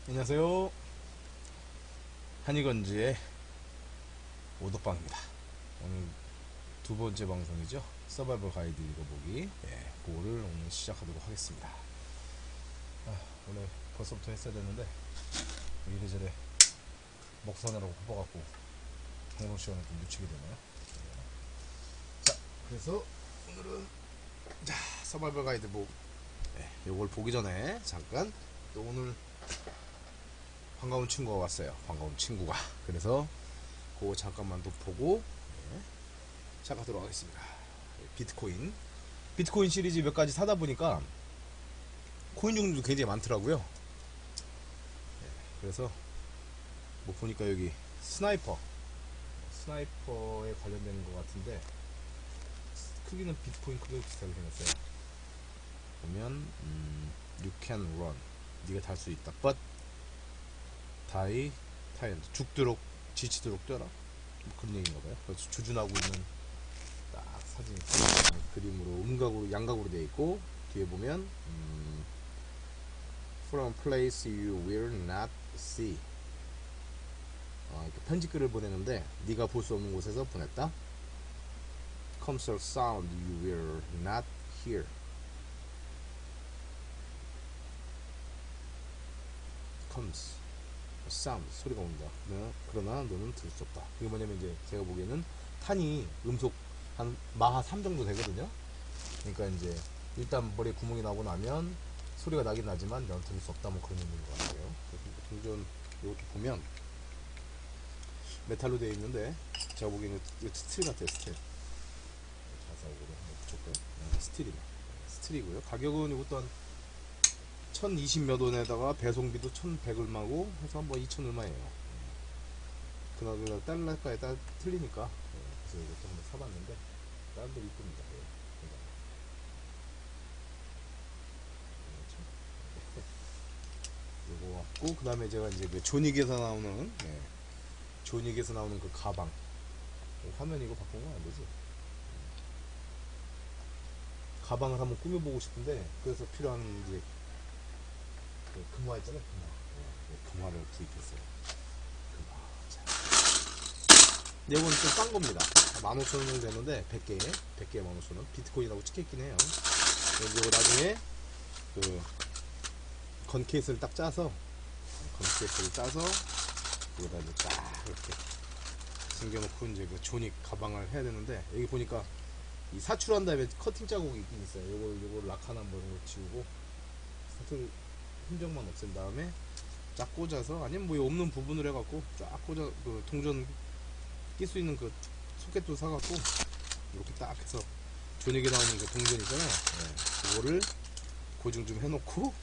안녕하세요. 한이건지의 오덕방입니다. 오늘 두 번째 방송이죠. 서바이벌 가이드 읽어보기. 그거를 오늘 시작하도록 하겠습니다. 원래 벌써부터 했어야 됐는데 이래저래 먹사느라고 바빠갖고 방송 시간을 좀 늦추게 되네요. 자, 그래서 오늘은 서바이벌 가이드 요걸 보기 전에 잠깐 또 오늘 반가운 친구가 왔어요. 반가운 친구가. 그래서 그거 잠깐만 더 보고 시작하도록 하겠습니다. 비트코인 시리즈 몇 가지 사다 보니까 코인 종류도 굉장히 많더라고요. 그래서 뭐 보니까 여기 스나이퍼에 관련된 것 같은데 크기는 비트코인 크기가 비슷하게 생겼어요. 보면 You can run, 네가 탈 수 있다. But die, 죽도록 지치도록 뛰어라. 뭐 그런 얘기인가봐요. 그래서 주준하고 있는 딱 사진이 그림으로 양각으로 되어 있고, 뒤에 보면 From place you will not see. 이렇게 편지글을 보내는데 네가 볼 수 없는 곳에서 보냈다. Comes a sound you will not hear. Comes sound, 소리가 온다. 그러나 너는 들을 수 없다. 이게 뭐냐면 이제 제가 보기에는 탄이 음속 한 마하 3 정도 되거든요. 그러니까 이제 일단 머리에 구멍이 나고 나면 소리가 나긴 나지만 너는 들을 수 없다, 뭐 그런 의미인 것 같아요. 동전 이렇게 보면 메탈로 되어 있는데 제가 보기에는 이거 스틸 같아요. 스틸. 자석으로 한번 붙였고요. 스틸이고요. 가격은 이것도 한 1020 몇 원에다가 배송비도 1100 얼마고 해서 뭐 2000 얼마예요. 그나저나 달러가에 따라 틀리니까 그래서 이것도 한번 사봤는데 다른데 이쁩니다. 요거 같고, 그 다음에 제가 이제 그 존윅에서 나오는 그 가방. 화면 이거 바꾼 건 안 되지? 가방을 한번 꾸며보고 싶은데 그래서 필요한 이제 금화 있잖아요. 금화를 구입했어요. 이건 좀 싼 겁니다. 15,000원 되는데 100개에 15,000원. 비트코인이라고 찍혀있긴 해요. 그리고 나중에 그 건케이스를 딱 짜서 여기다 이제 딱 이렇게 숨겨놓고 이제 그 존윅 가방을 해야 되는데, 여기 보니까 이 사출한 다음에 커팅 자국이 있긴 있어요. 요걸 락하나 뭐 이런 걸 지우고 사출 흔적만 없앤 다음에 쫙 꽂아서, 아니면 뭐 없는 부분을 해갖고 쫙 꽂아, 그 동전 낄 수 있는 그 소켓도 사갖고 이렇게 딱 해서 존윅에 나오는 그 동전 있잖아요. 그거를 고정 좀 해놓고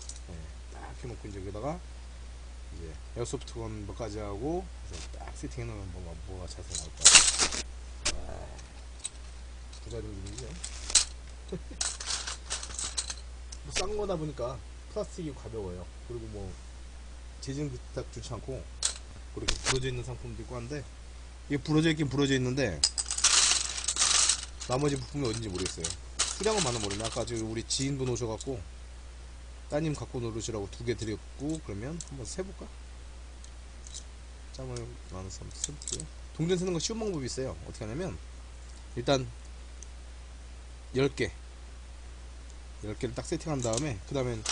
딱 해놓고 이제 여기다가 이제 에어소프트건 몇 가지 하고 그래서 딱 세팅해놓으면 뭐가 자세히 나올 거야. 부자 등급이죠. 뭐 싼 거다 보니까 플라스틱이 가벼워요. 그리고 뭐 재질도 딱 좋지 않고, 그렇게 부러져 있는 상품도 있고 한데, 이게 부러져 있긴 부러져 있는데 나머지 부품이 어딘지 모르겠어요. 수량은 많아 모르네. 아까 우리 지인분 오셔갖고 따님 갖고 노르시라고 2개 드렸고, 그러면 한번 세볼까? 짬을 나눠서 한번 세볼게요. 동전 세는 거 쉬운 방법이 있어요. 어떻게 하냐면 일단 10개를 딱 세팅한 다음에, 그 다음엔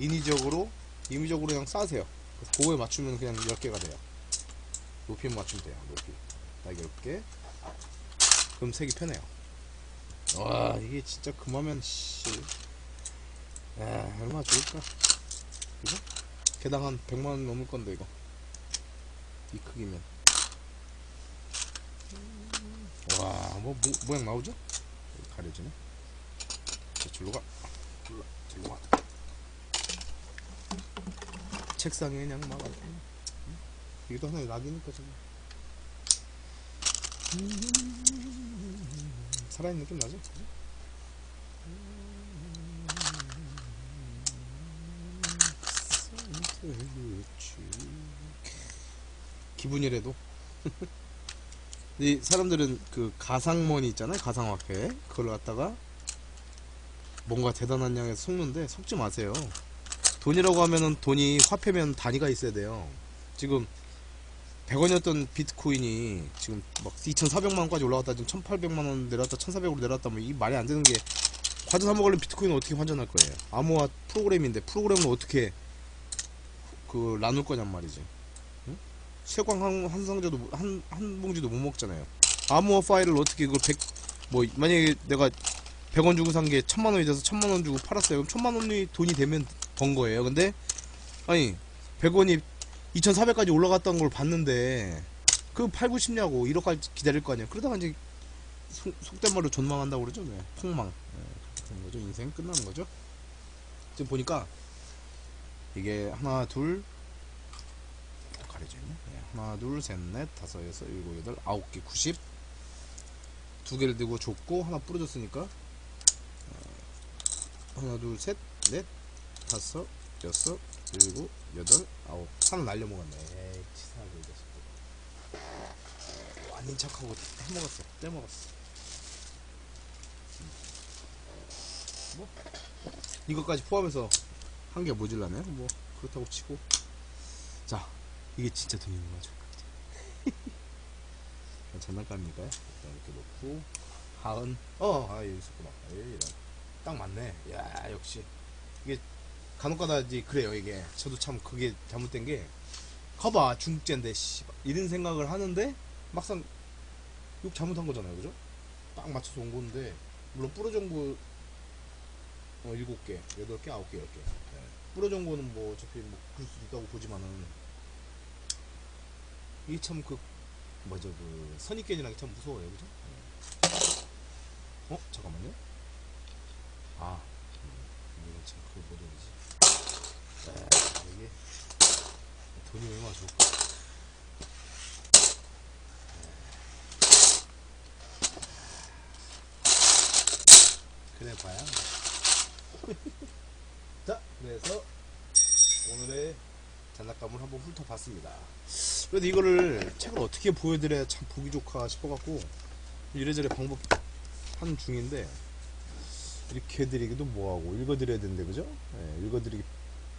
임의적으로 그냥 싸세요. 그거에 맞추면 그냥 10개가 돼요. 높이만 맞추면 돼요. 높이 딱 10개. 그럼 색이 편해요. 와, 이게 진짜 금하면 얼마나 좋을까. 이거? 개당 한 100만원 넘을 건데 이거 이 크기면. 와, 모양 나오죠? 가려지네. 절로 가. 책상에 그냥 막아. 이것도 하나의 낙이니까 지금 살아있는 느낌 나죠? 기분이래도. 이 사람들은 그 가상머니 있잖아요. 가상화폐. 그걸 갖다가 뭔가 대단한 양에서 섞는데 섞지 마세요. 돈이라고 하면은 돈이 화폐면 단위가 있어야 돼요. 지금 100원이었던 비트코인이 지금 막 2,400만원까지 올라갔다 지금 1,800만원 내려왔다 1,400으로 내려왔다 뭐 이 말이 안 되는 게 과자 사 먹으려면 비트코인은 어떻게 환전할 거예요? 암호화 프로그램인데 프로그램을 어떻게 그 나눌 거냔 말이지. 응? 쇠광 한 상자도 한 봉지도 못 먹잖아요. 암호화 파일을 어떻게 그걸 뭐 만약에 내가 100원 주고 산 게 1000만원이 돼서 1000만원 주고 팔았어요. 그럼 1000만원이 돈이 되면 번 거예요. 근데 아니 100원이 2400까지 올라갔던 걸 봤는데 그 팔고 싶냐고 1억까지 기다릴 거 아니야. 그러다가 이제 속된 말로 존망한다고 그러죠. 네. 폭망. 네. 그런 거죠. 인생 끝나는 거죠. 지금 보니까 이게 하나 둘 가려져 있네. 네. 하나 둘 셋 넷 다섯 여섯 일곱 여덟 아홉 개 90 두 개를 들고 줬고 하나 부러졌으니까 하나 둘 셋 넷 다섯 여섯 일곱 여덟 아홉 하나 날려먹었네. 에이 치사하게 이 자식들 아닌 척하고 해먹었어. 떼먹었어. 뭐 이것까지 포함해서 한 개 모질라네. 뭐 그렇다고 치고 자 이게 진짜 돈 있는 거죠. 장난감이니까 일단 이렇게 놓고 하은 여기 있었구나. 이런 딱 맞네. 야 역시 이게 간혹가다 이제 그래요. 이게 저도 참 그게 잘못된 게 커봐 중국제인데 씨발 이런 생각을 하는데 막상 욕 잘못한 거잖아요. 그죠? 딱 맞춰서 온 건데 물론 부러진 거 7개 8개 9개 10개 네. 부러진 거는 뭐 어차피 뭐 그럴 수도 있다고 보지만은 이게 참 그 뭐죠 그 선입견이라는 게 참 무서워요. 그죠? 네. 잠깐만요. 이게 참 그 버전이지. 이게 돈이 얼마나 좋을까. 그래 봐야. 자, 그래서 오늘의 장난감을 한번 훑어봤습니다. 그래도 이거를 책을 어떻게 보여드려야 참 보기 좋까 싶어갖고 이래저래 방법 하는 중인데 이렇게 해드리기도 뭐하고 읽어드려야 되는데 그죠? 네, 읽어드리기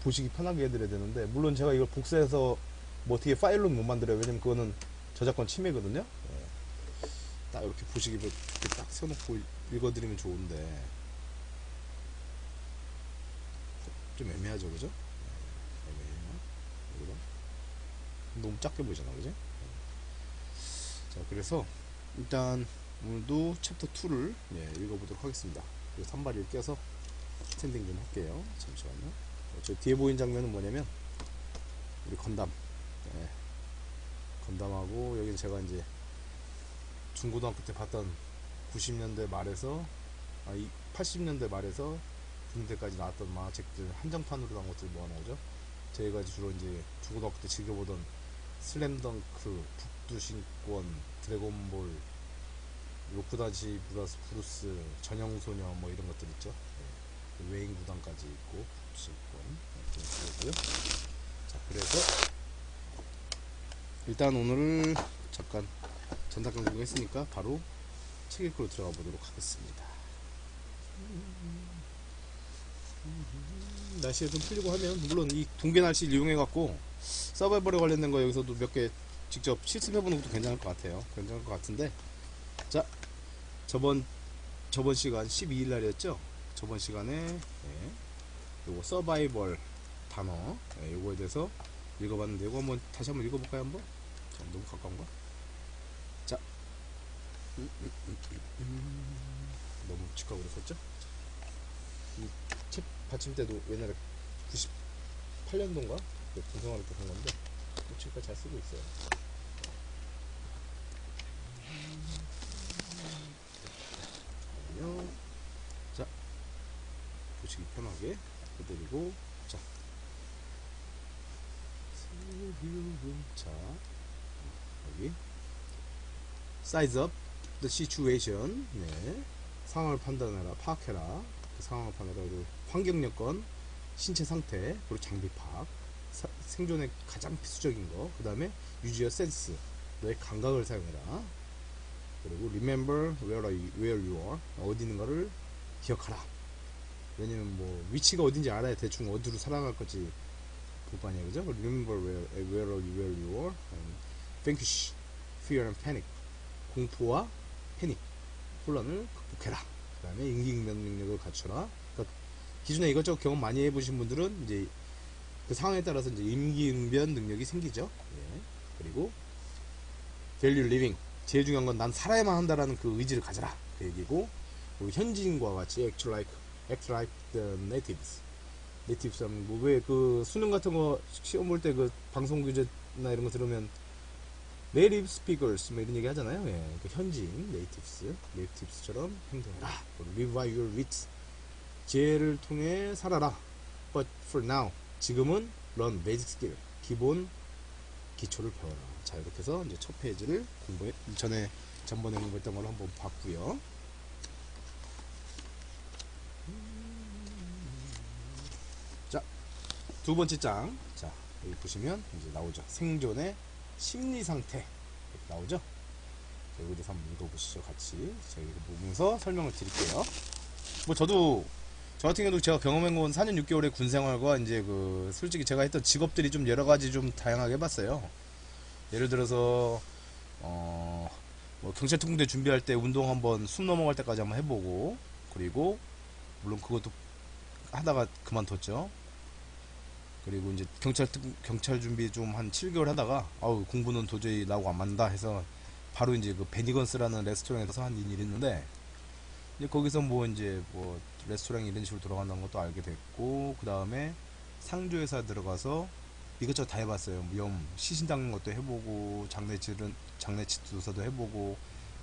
보시기 편하게 해드려야 되는데 물론 제가 이걸 복사해서 뭐 어떻게 파일로는 못 만들어요. 왜냐면 그거는 저작권 침해거든요. 네. 딱 이렇게 보시기 이렇게 딱 세워놓고 읽어드리면 좋은데 좀 애매하죠 그죠? 네, 애매해요. 너무 작게 보이잖아 그지? 자 그래서 일단 오늘도 챕터 2를 읽어보도록 하겠습니다. 그리고 산발이를 껴서 스탠딩 좀 할게요. 잠시만요. 저 뒤에 보인 장면은 뭐냐면 우리 건담 건담하고 여기는 제가 이제 중고등학교 때 봤던 90년대 말에서 80년대 말에서 90년대까지 나왔던 만화책들 한정판으로 나온 것들 모아나오죠. 저희가 주로 이제 중고등학교 때 즐겨보던 슬램덩크, 북두신권, 드래곤볼, 로쿠다지 브루스, 전형소녀 뭐 이런 것들 있죠. 외인 구단까지 있고 북두신권 그렇고요. 자 그래서 일단 오늘을 잠깐 전담 공부했으니까 바로 책 읽기로 들어가 보도록 하겠습니다. 날씨가 좀 풀리고 하면 물론 이 동계 날씨를 이용해 갖고 서바이벌에 관련된 거 여기서도 몇 개 직접 실습해 보는 것도 괜찮을 것 같아요. 괜찮을 것 같은데 자 저번 시간 12일 날이었죠. 저번 시간에 요거 서바이벌 단어 요거에 대해서 읽어봤는데 요거 한번 다시 한번 읽어볼까요? 한번? 자, 너무 가까운가? 자 너무 직각으로 썼죠? 이 책 받침대도 옛날에 98년도인가? 군생활을 때 산 건데 지금까지 잘 쓰고 있어요. 자 보시기 편하게 해드리고 자 여기 size up the situation 상황을 판단해라 파악해라 그 상황을 판단해라 그리고 환경 여건 신체 상태 그리고 장비 파악 생존의 가장 필수적인 거 그 다음에 use your sense 너의 감각을 사용해라 그리고 remember where you are 어디 있는가를 기억하라 왜냐면 뭐 위치가 어딘지 알아야 대충 어디로 살아갈 건지 볼 거 아니에요, 그죠? Remember where you were, and vanquish fear and panic. 공포와 패닉, 혼란을 극복해라. 그 다음에 임기응변 능력을 갖춰라. 그러니까 기존에 이것저것 경험 많이 해보신 분들은 이제 그 상황에 따라서 이제 임기응변 능력이 생기죠. 예. 그리고 value living, 제일 중요한 건 난 살아야만 한다라는 그 의지를 가져라, 그 얘기고. 그리고 현지인과 같이 act like the natives. 네이티브 사람, 왜 그 수능 같은 거 시험 볼 때 그 방송 규제나 이런 거 들으면 네이티브 스피커스 뭐 이런 얘기 하잖아요. 예. 그 현지인 네이티브스처럼 행동해라. live by your wits, 지혜를 통해 살아라. but for now, 지금은 learn basic skill, 기본 기초를 배워라. 자, 이렇게 해서 이제 첫 페이지를 전번에 공부했던 걸로 한번 봤고요. 자, 두 번째 장. 자, 여기 보시면 이제 나오죠. 생존의 심리 상태 이렇게 나오죠. 자, 여기 대해서 한번 읽어보시죠. 같이 제가 이거 보면서 설명을 드릴게요. 뭐 저 같은 경우도 제가 경험해본 4년 6개월의 군 생활과 이제 그 솔직히 제가 했던 직업들이 좀 여러 가지 좀 다양하게 해봤어요. 예를 들어서 뭐 경찰 특공대 준비할 때 운동 한번 숨 넘어갈 때까지 한번 해보고, 그리고 물론 그것도 하다가 그만뒀죠. 그리고 이제 경찰 준비 좀 한 7개월 하다가 아우 공부는 도저히 나하고 안 맞는다 해서 바로 이제 그 베니건스라는 레스토랑에서 한 일이 있는데, 이제 거기서 뭐 이제 뭐 레스토랑 이런 식으로 돌아간다는 것도 알게 됐고, 그 다음에 상조회사 들어가서 이것저것 다 해봤어요. 시신 닦는 것도 해보고, 장례치 조사도 해보고,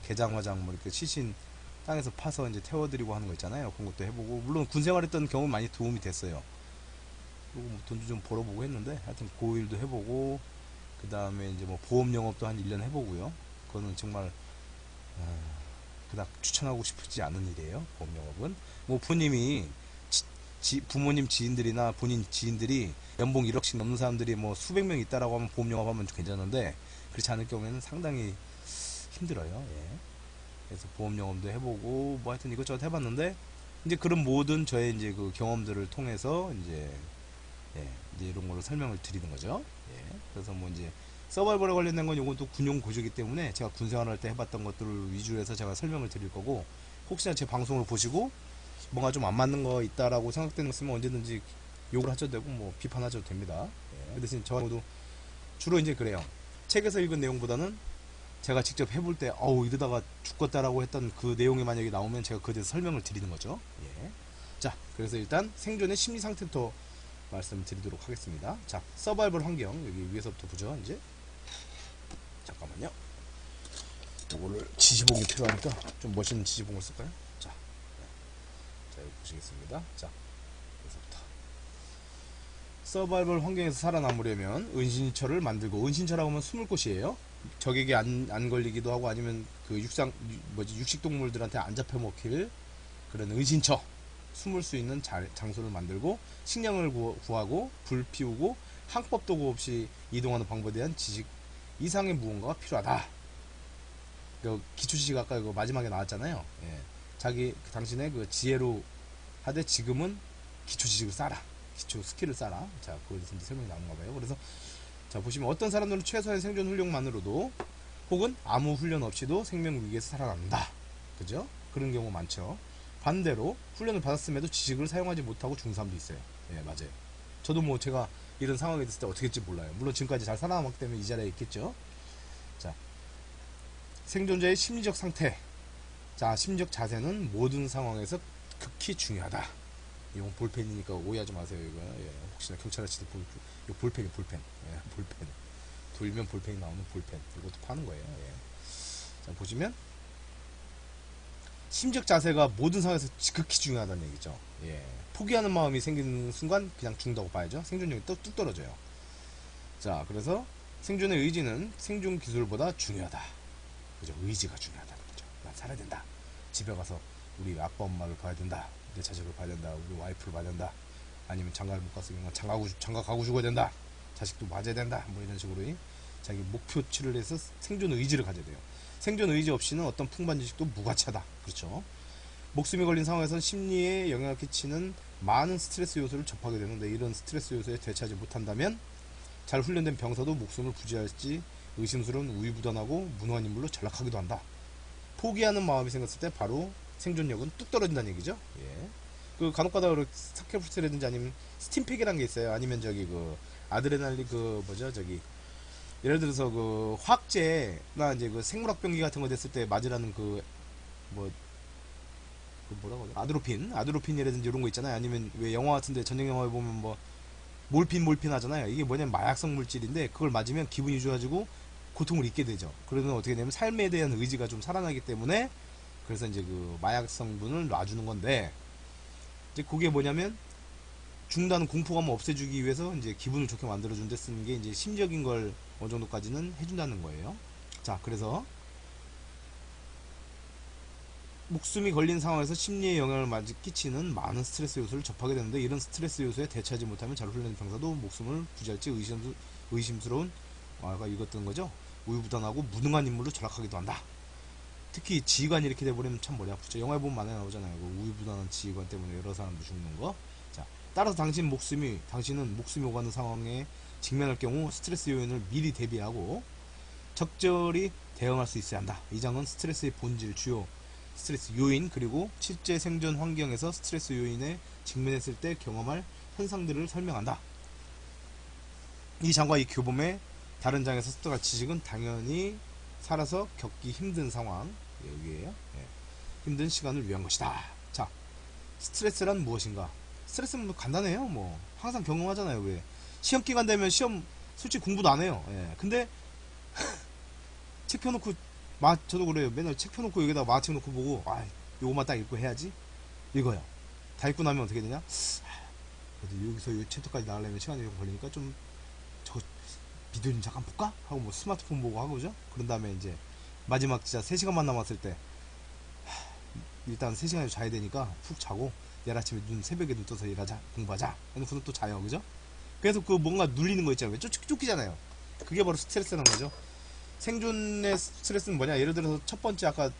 개장화장 뭐 이렇게 시신 땅에서 파서 이제 태워드리고 하는 거 있잖아요. 그런 것도 해보고, 물론 군 생활했던 경험 많이 도움이 됐어요. 그리고 뭐 돈도 좀 벌어보고 했는데, 하여튼 그 일도 해보고, 그 다음에 이제 뭐 보험 영업도 한 1년 해보고요. 그거는 정말 그닥 추천하고 싶지 않은 일이에요. 보험 영업은 뭐 부모님이 부모님 지인들이나 본인 지인들이 연봉 1억씩 넘는 사람들이 뭐 수백 명 있다라고 하면 보험 영업하면 괜찮은데, 그렇지 않을 경우에는 상당히 힘들어요. 예. 그래서 보험 영업도 해보고 뭐 하여튼 이것저것 해봤는데, 이제 그런 모든 저의 이제 그 경험들을 통해서 이제 이제 이런 걸로 설명을 드리는 거죠. 예. 그래서 뭐 이제 서바이벌에 관련된 건 요건 또 군용 고주기 때문에 제가 군 생활할 때 해봤던 것들을 위주로 해서 제가 설명을 드릴 거고, 혹시나 제 방송을 보시고 뭔가 좀 안 맞는 거 있다라고 생각되는 거 있으면 언제든지 욕을 하셔도 되고 뭐 비판하셔도 됩니다. 예. 그 대신 저도 주로 이제 그래요. 책에서 읽은 내용보다는 제가 직접 해볼 때 어우 이러다가 죽겠다라고 했던 그 내용이 만약에 나오면 제가 그에 대해서 설명을 드리는 거죠. 예. 자, 그래서 일단 생존의 심리 상태부터 말씀드리도록 하겠습니다. 자, 서바이벌 환경 여기 위에서부터 보죠. 이제 잠깐만요. 이거를 지지봉이 필요하니까 좀 멋있는 지지봉을 쓸까요? 자, 자 여기 보시겠습니다. 자, 여기서부터 서바이벌 환경에서 살아남으려면 은신처를 만들고, 은신처라고 하면 숨을 곳이에요. 적에게 안 걸리기도 하고 아니면 그 육식동물들한테 안 잡혀 먹힐 그런 은신처, 숨을 수 있는 장소를 만들고, 식량을 구하고 불 피우고 항법 도구 없이 이동하는 방법에 대한 지식 이상의 무언가가 필요하다. 기초 지식 아까 이거 마지막에 나왔잖아요. 예. 당신의 그 지혜로 하되 지금은 기초 지식을 쌓아라. 기초 스킬을 쌓아라. 자, 그거에 대해서 이제 설명이 나온가 봐요. 그래서 자, 보시면 어떤 사람들은 최소한의 생존 훈련만으로도 혹은 아무 훈련 없이도 생명 위기에서 살아난다. 그죠? 그런 경우 많죠. 반대로 훈련을 받았음에도 지식을 사용하지 못하고 죽은 사람도 있어요. 예, 맞아요. 저도 뭐 제가 이런 상황이 됐을 때 어떻게 될지 몰라요. 물론 지금까지 잘 살아남았기 때문에 이 자리에 있겠죠. 자, 생존자의 심리적 상태. 자, 심리적 자세는 모든 상황에서 극히 중요하다. 이건 볼펜이니까 오해하지 마세요. 이거 예, 혹시나 경찰 아저씨들 이거 볼펜이 볼펜. 예, 볼펜. 돌면 볼펜이 나오는 볼펜. 이것도 파는 거예요. 예. 자, 보시면 심적 자세가 모든 상황에서 극히 중요하다는 얘기죠. 예. 포기하는 마음이 생기는 순간 그냥 죽는다고 봐야죠. 생존력이 뚝 떨어져요. 자, 그래서 생존의 의지는 생존 기술보다 중요하다. 그죠? 의지가 중요하다는 거죠. 난 살아야 된다. 집에 가서 우리 아빠 엄마를 봐야 된다. 내 자식을 봐야 된다. 우리 와이프를 봐야 된다. 아니면 장가를 못 갔으면 장가 가고 죽어야 된다. 자식도 맞아야 된다. 뭐 이런 식으로 자기 목표치를 해서 생존 의지를 가져야 돼요. 생존 의지 없이는 어떤 풍부한 지식도 무가치하다. 그렇죠? 목숨이 걸린 상황에서는 심리에 영향을 끼치는 많은 스트레스 요소를 접하게 되는데, 이런 스트레스 요소에 대처하지 못한다면 잘 훈련된 병사도 목숨을 부지할지 의심스러운 우유부단하고 무능한 인물로 전락하기도 한다. 포기하는 마음이 생겼을 때 바로 생존력은 뚝 떨어진다는 얘기죠. 예. 그 간혹가다 스케프트라든지 아니면 스팀팩이라는 게 있어요. 아니면 저기 그 아드레날린 그 뭐죠 저기 예를 들어서 그 화학제나 이제 그 생물학병기 같은 거 됐을 때 맞으라는 뭐 그 뭐라고 하죠? 아드로핀이라든지 이런 거 있잖아요. 아니면 왜 영화 같은데 전쟁 영화에 보면 뭐 몰핀 하잖아요. 이게 뭐냐면 마약성 물질인데 그걸 맞으면 기분이 좋아지고 고통을 잊게 되죠. 그러면 어떻게 되면 삶에 대한 의지가 좀 살아나기 때문에 그래서 이제 그 마약 성분을 놔주는 건데, 이제 그게 뭐냐면 죽는다는 공포감을 없애주기 위해서 이제 기분을 좋게 만들어주는데 쓰는 게 이제 심적인 걸 어느 정도까지는 해준다는 거예요. 자, 그래서 목숨이 걸린 상황에서 심리에 영향을 끼치는 많은 스트레스 요소를 접하게 되는데, 이런 스트레스 요소에 대처하지 못하면 잘 훈련된 병사도 목숨을 부지할지 의심스러운 아까 읽었던 거죠. 우유부단하고 무능한 인물로 전락하기도 한다. 특히 지휘관이 이렇게 돼버리면 참 머리 아프죠. 영화에 보면 많이 나오잖아요. 그 우유부단한 지휘관 때문에 여러 사람도 죽는 거. 자, 따라서 당신은 목숨이 오가는 상황에 직면할 경우 스트레스 요인을 미리 대비하고 적절히 대응할 수 있어야 한다. 이 장은 스트레스의 본질, 주요 스트레스 요인, 그리고 실제 생존 환경에서 스트레스 요인에 직면했을 때 경험할 현상들을 설명한다. 이 장과 이 교범의 다른 장에서 습득할 지식은 당연히 살아서 겪기 힘든 상황, 여기에요. 예. 힘든 시간을 위한 것이다. 자, 스트레스란 무엇인가? 스트레스는 뭐 간단해요. 뭐 항상 경험하잖아요. 왜 시험 기간 되면 시험 솔직히 공부도 안 해요. 예. 근데 책 펴놓고 저도 그래요. 맨날 책 펴놓고 여기다 만화책 놓고 보고 요거만 딱 읽고 해야지 읽어요. 다 읽고 나면 어떻게 되냐? 그래도 여기서 이 챕터까지 나가려면 시간이 좀 걸리니까 좀 저 비디오 좀 잠깐 볼까? 하고 뭐 스마트폰 보고 하고 그죠? 그런 다음에 이제 마지막 진짜 3시간만 남았을 때 일단 3시간을 자야 되니까 푹 자고 내일 아침에 새벽에 눈 떠서 일하자, 공부하자 해놓고는 또 자요. 그죠? 그래서 그 뭔가 눌리는 거 있잖아요. 쫓기잖아요. 그게 바로 스트레스라는 거죠. 생존의 스트레스는 뭐냐? 예를 들어서 첫 번째 아까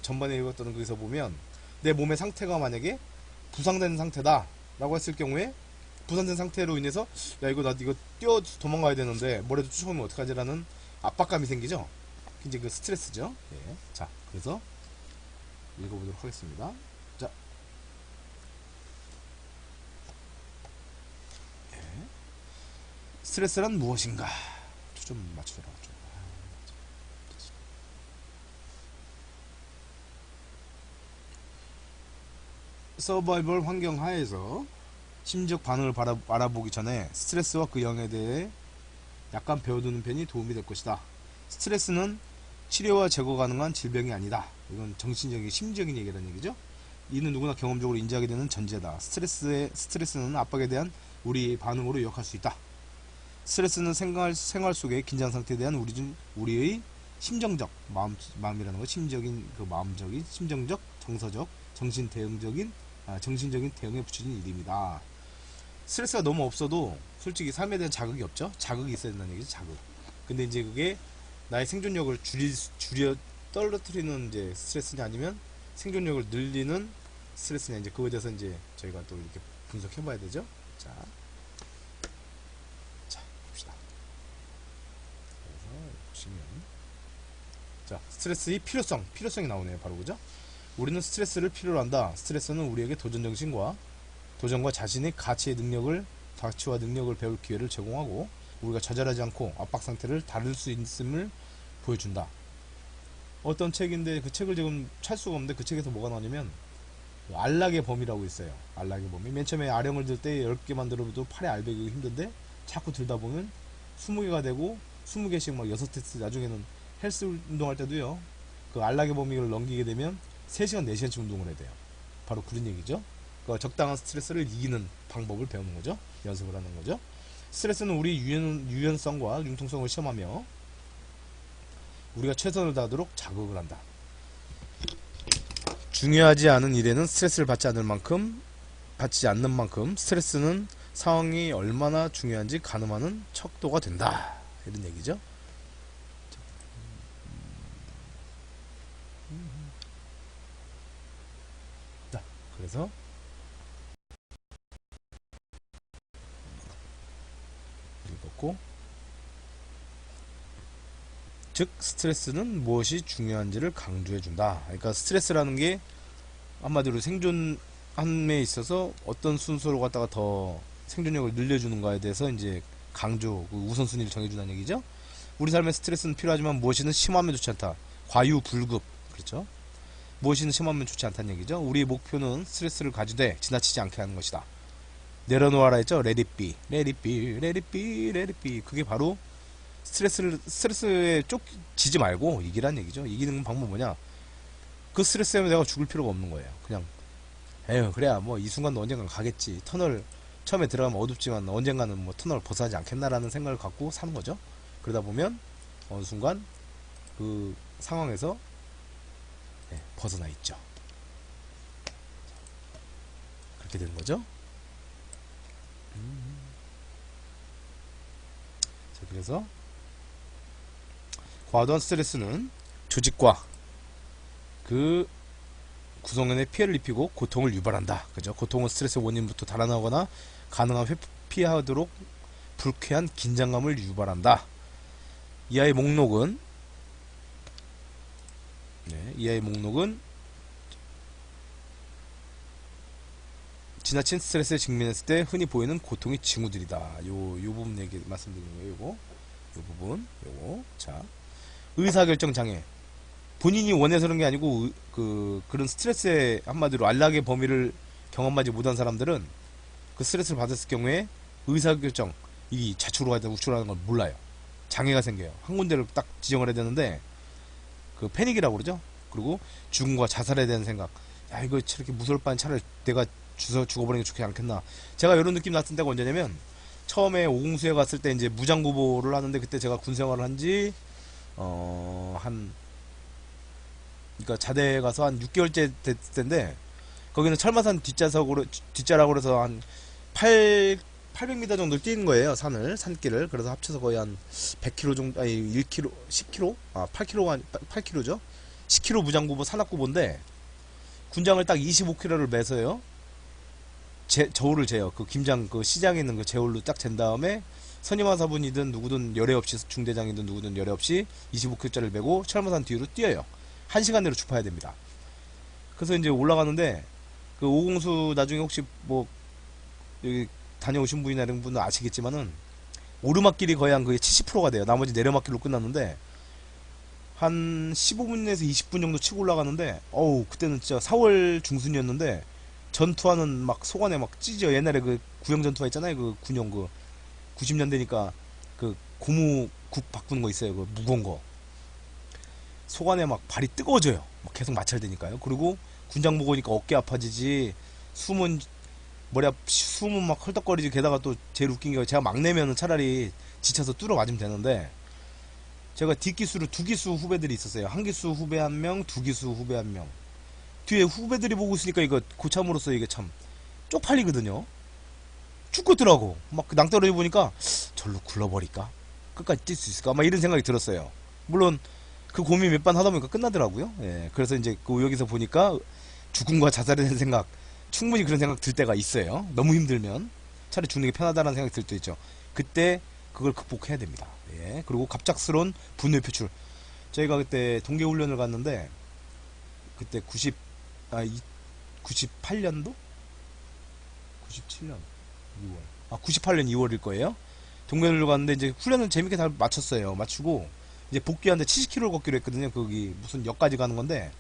전반에 읽었던 거기서 보면 내 몸의 상태가 만약에 부상된 상태다 라고 했을 경우에, 부상된 상태로 인해서 나 이거 뛰어 도망가야 되는데 뭐라도 쫓아오면 어떡하지라는 압박감이 생기죠. 이제 그 스트레스죠. 예. 자, 그래서 읽어보도록 하겠습니다. 자, 예. 스트레스란 무엇인가? 좀 맞추더라. 서바이벌 환경 하에서 심리적 반응을 알아보기 전에 스트레스와 그 영에 대해 약간 배워두는 편이 도움이 될 것이다. 스트레스는 치료와 제거 가능한 질병이 아니다. 이건 정신적인 심리적인 얘기라는 얘기죠. 이는 누구나 경험적으로 인지하게 되는 전제다. 스트레스는 압박에 대한 우리 반응으로 요약할 수 있다. 스트레스는 생활 속의 긴장 상태에 대한 우리의 심정적 마음이라는 거, 심적인 그 마음적인 심정적 정서적 정신적인 대응에 붙여진 이름이다. 스트레스가 너무 없어도 솔직히 삶에 대한 자극이 없죠. 자극이 있어야 된다는 얘기죠. 자극. 근데 이제 그게 나의 생존력을 줄여 떨어뜨리는 이제 스트레스냐, 아니면 생존력을 늘리는 스트레스냐, 이제 그거에 대해서 이제 저희가 또 이렇게 분석해봐야 되죠. 자, 봅시다. 그래서 보시면, 자, 스트레스의 필요성이 나오네요. 바로 그죠? 우리는 스트레스를 필요로 한다. 스트레스는 우리에게 도전과 자신의 가치와 능력을 배울 기회를 제공하고 우리가 좌절하지 않고 압박 상태를 다룰 수 있음을 보여준다. 어떤 책인데 그 책을 지금 찾을 수가 없는데, 그 책에서 뭐가 나오냐면 안락의 범위라고 있어요. 안락의 범위. 맨 처음에 아령을 들 때 10개만 들어도 팔에 알배기가 힘든데 자꾸 들다 보면 20개가 되고 20개씩 막 6테스트, 나중에는 헬스 운동할 때도요. 그 안락의 범위를 넘기게 되면 3시간, 4시간씩 운동을 해야 돼요. 바로 그런 얘기죠. 그 적당한 스트레스를 이기는 방법을 배우는 거죠. 연습을 하는 거죠. 스트레스는 우리 유연성과 융통성을 시험하며 우리가 최선을 다하도록 자극을 한다. 중요하지 않은 일에는 스트레스를 받지 않는 만큼 스트레스는 상황이 얼마나 중요한지 가늠하는 척도가 된다. 이런 얘기죠. 그래서 읽었고, 즉 스트레스는 무엇이 중요한지를 강조해준다. 그러니까 스트레스라는 게 한마디로 생존함에 있어서 어떤 순서로 갖다가 더 생존력을 늘려주는가에 대해서 이제 강조, 그 우선순위를 정해준다는 얘기죠. 우리 삶에 스트레스는 필요하지만 무엇이든 심하면 좋지 않다. 과유불급. 그렇죠. 무엇이든 심하면 좋지 않다는 얘기죠. 우리의 목표는 스트레스를 가지되 지나치지 않게 하는 것이다. 내려놓아라 했죠. Let it be, let it be, let it be, let it be. 그게 바로 스트레스에 쫓기지 말고 이기란 얘기죠. 이기는 방법은 뭐냐? 그 스트레스 때문에 내가 죽을 필요가 없는 거예요. 그냥 에휴 그래야 뭐 이 순간도 언젠간 가겠지. 터널 처음에 들어가면 어둡지만 언젠가는 뭐 터널 벗어나지 않겠나라는 생각을 갖고 사는 거죠. 그러다 보면 어느 순간 그 상황에서 벗어나 있죠. 그렇게 되는 거죠. 자, 그래서 과도한 스트레스는 조직과 그 구성원에 피해를 입히고 고통을 유발한다. 그죠? 고통은 스트레스 원인부터 달아나거나 가능한 회피하도록 불쾌한 긴장감을 유발한다. 이하의 목록은 지나친 스트레스에 직면했을 때 흔히 보이는 고통의 징후들이다. 요 부분 얘기 말씀드리는 거예요. 요 부분, 자, 의사결정 장애. 본인이 원해서 그런 게 아니고 그런 스트레스의 한마디로 안락의 범위를 경험하지 못한 사람들은 그 스트레스를 받았을 경우에 의사결정, 이 좌측으로 가야 되나 우측으로 가는 걸 몰라요. 장애가 생겨요. 한 군데를 딱 지정을 해야 되는데 그 패닉이라고 그러죠. 그리고 죽음과 자살에 대한 생각. 야 이거 저렇게 무서울 바엔 차라리 내가 죽어버리는 게 좋지 않겠나. 제가 이런 느낌 났던 때가 언제냐면 처음에 오공수에 갔을 때 이제 무장구보를 하는데 그때 제가 군생활을 한지 그러니까 자대에 가서 한 6개월째 됐을 텐데 거기는 철마산 뒷자락으로 해서 한 800m 정도 뛰는 거예요. 산길을. 그래서 합쳐서 거의 한 100km 정도, 아니 1km, 10km? 8km죠. 10km 무장구보 산악구보인데 군장을 딱 25km를 매서요. 저울을 재요. 그 김장 그 시장에 있는 그 제울로 딱 잰 다음에 선임하사분이든 누구든 열애 없이 중대장이든 누구든 열애 없이 25km짜리를 메고 철마산 뒤로 뛰어요. 1시간 내로 주파해야 됩니다. 그래서 이제 올라가는데 그 오공수 나중에 혹시 뭐 여기 다녀오신 분이나 이런 분은 아시겠지만은 오르막길이 거의 한 거의 70%가 돼요. 나머지 내려막길로 끝났는데 한 15분에서 20분 정도 치고 올라가는데 어우 그때는 진짜 4월 중순이었는데 전투하는 막 속안에 막 찢어. 옛날에 그 구형 전투화 있잖아요. 그 군용 그 90년대니까 그 고무국 바꾸는 거 있어요. 그 무거운 거. 속안에 막 발이 뜨거워져요. 막 계속 마찰되니까요. 그리고 군장 보고 오니까 어깨 아파지지. 숨은 막 헐떡거리지. 게다가 또 제일 웃긴 게 제가 막내면은 차라리 지쳐서 뚫어 맞으면 되는데 제가 뒷기수로 2기수 후배들이 있었어요. 한 기수 후배 1명, 2기수 후배 1명. 뒤에 후배들이 보고 있으니까 이거 고참으로서 이게 참 쪽팔리거든요. 죽겠더라고. 막 낭떠러지 보니까 절로 굴러버릴까? 끝까지 뛸 수 있을까? 막 이런 생각이 들었어요. 물론 그 고민 몇 번 하다 보니까 끝나더라고요. 예, 그래서 이제 여기서 보니까 죽음과 자살에 대한 생각, 충분히 그런 생각 들 때가 있어요. 너무 힘들면 차라리 죽는 게 편하다는 생각이 들 때 있죠. 그때 그걸 극복해야 됩니다. 예, 그리고 갑작스러운 분노의 표출. 저희가 그때 동계훈련을 갔는데 그때 98년도? 97년 2월 98년 2월일 거예요. 동계훈련을 갔는데 이제 훈련을 재밌게 다 마쳤어요. 마치고 이제 복귀하는데 70km를 걷기로 했거든요. 거기 무슨 역까지 가는 건데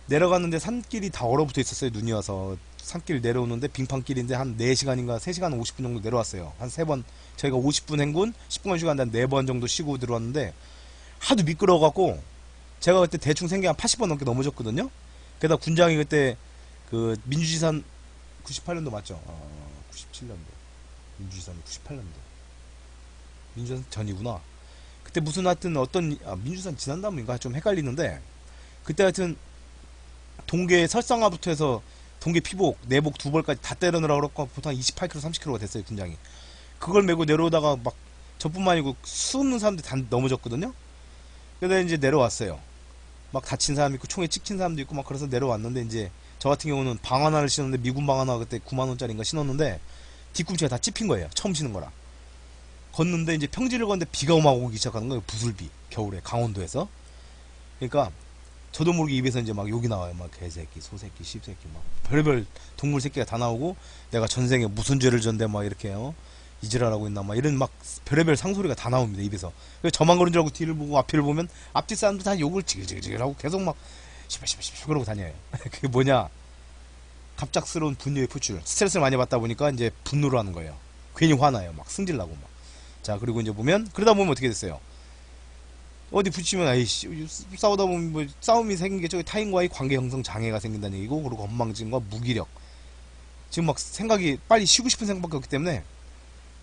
내려갔는데 산길이 다 얼어붙어 있었어요. 눈이 와서 산길 내려오는데 빙판길인데 한 4시간인가 3시간 50분 정도 내려왔어요. 한 3번 저희가 50분 행군 10분 쉬고 한 4번 정도 쉬고 들어왔는데 하도 미끄러워갖고 제가 그때 대충 생계 한 80번 넘게 넘어졌거든요. 게다가 군장이 그때 그 민주지산 98년도 맞죠? 97년도 민주지산 98년도 민주지산 전이구나. 그때 무슨 하여튼 어떤 민주산 지난 다음인가 좀 헷갈리는데 그때 하여튼 동계 설상화부터 해서 동계 피복 내복 2벌까지 다 때려넣으라고 그랬고 보통 28km 30km가 됐어요. 군장이 그걸 메고 내려오다가 막 저뿐만 아니고 수없는 사람들이 다 넘어졌거든요. 그래서 이제 내려왔어요. 막 다친 사람 있고 총에 찍힌 사람도 있고 막 그래서 내려왔는데 이제 저 같은 경우는 방 하나를 신었는데 미군 방 하나 그때 9만원짜리인가 신었는데 뒤꿈치가 다 찝힌 거예요. 처음 신은 거라. 걷는데 이제 평지를 걷는데 비가 막 오기 시작하는 거예요. 부슬비. 겨울에 강원도에서. 그러니까 저도 모르게 입에서 이제 막 욕이 나와요. 막 개새끼, 소새끼, 씹새끼 막 별별 동물 새끼가 다 나오고 내가 전생에 무슨 죄를 졌는데 막 이렇게 이지랄하고 있나 막 이런 막 별의별 상소리가 다 나옵니다. 입에서. 그래서 저만 그런 줄 알고 뒤를 보고 앞을 보면 앞뒤 사람도 다 욕을 지글지글 하고 계속 막 시발시발시발 그러고 다녀요. 그게 뭐냐? 갑작스러운 분노의 표출. 스트레스를 많이 받다 보니까 이제 분노를 하는 거예요. 괜히 화나요. 막 승질나고 막. 자, 그리고 이제 보면 그러다 보면 어떻게 됐어요? 어디 붙이면 아이씨 싸우다 보면 뭐 싸움이 생긴 게 저기 타인과의 관계 형성 장애가 생긴다는 얘기고, 그리고 건망증과 무기력. 지금 막 생각이 빨리 쉬고 싶은 생각밖에 없기 때문에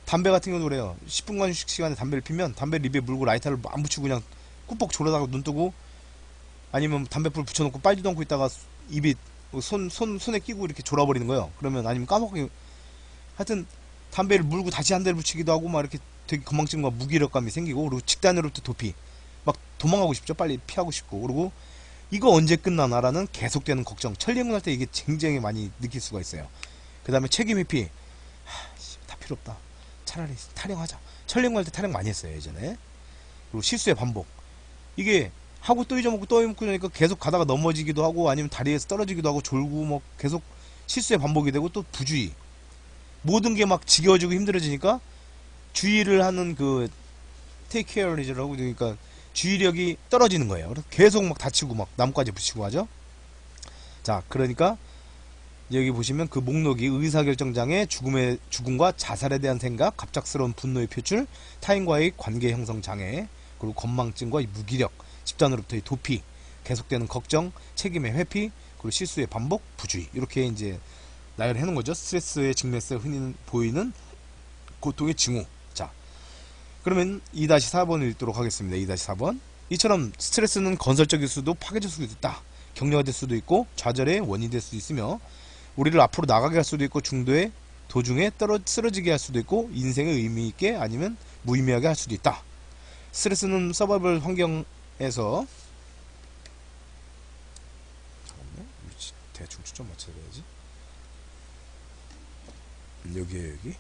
담배 같은 경우도 그래요. 10분간 휴식 시간에 담배를 피면 담배를 입에 물고 라이터를 안 붙이고 그냥 꾹뻑 졸아다가 눈 뜨고, 아니면 담배불 붙여놓고 빨지도 않고 있다가 입이 손에 끼고 이렇게 졸아버리는 거예요. 그러면 아니면 까먹고 하여튼 담배를 물고 다시 한 대를 붙이기도 하고 막 이렇게 되게 건망증과 무기력감이 생기고, 그리고 직단으로부터 도피. 막 도망가고 싶죠. 빨리 피하고 싶고. 그리고 이거 언제 끝나나라는 계속되는 걱정. 철리행군할 때 이게 굉장히 많이 느낄 수가 있어요. 그 다음에 책임 회피. 다 필요 없다. 차라리 타령하자. 철리행군할 때 타령 많이 했어요 예전에. 그리고 실수의 반복. 이게 하고 또 잊어먹고 또 잊어먹고 그러니까 계속 가다가 넘어지기도 하고, 아니면 다리에서 떨어지기도 하고, 졸고 뭐 계속 실수의 반복이 되고, 또 부주의. 모든 게 막 지겨워지고 힘들어지니까 주의를 하는 그 take care이라고, 그러니까 주의력이 떨어지는 거예요. 그래서 계속 막 다치고 막 나뭇가지 붙이고 하죠. 자, 그러니까 여기 보시면 그 목록이 의사결정장애, 죽음과 자살에 대한 생각, 갑작스러운 분노의 표출, 타인과의 관계 형성 장애, 그리고 건망증과 무기력, 집단으로부터의 도피, 계속되는 걱정, 책임의 회피, 그리고 실수의 반복, 부주의. 이렇게 이제 나열해 놓은 거죠. 스트레스의 직면에서 흔히 보이는 고통의 징후. 자, 그러면 2-4번 읽도록 하겠습니다. 2-4번. 이처럼 스트레스는 건설적일 수도 파괴적 수도 있다. 격려가 될 수도 있고 좌절의 원인이 될 수도 있으며, 우리를 앞으로 나가게 할 수도 있고 중도에 도중에 쓰러지게 할 수도 있고, 인생의 의미 있게 아니면 무의미하게 할 수도 있다. 스트레스는 서바이벌 환경에서 대충 초점 맞춰야 되지. 여기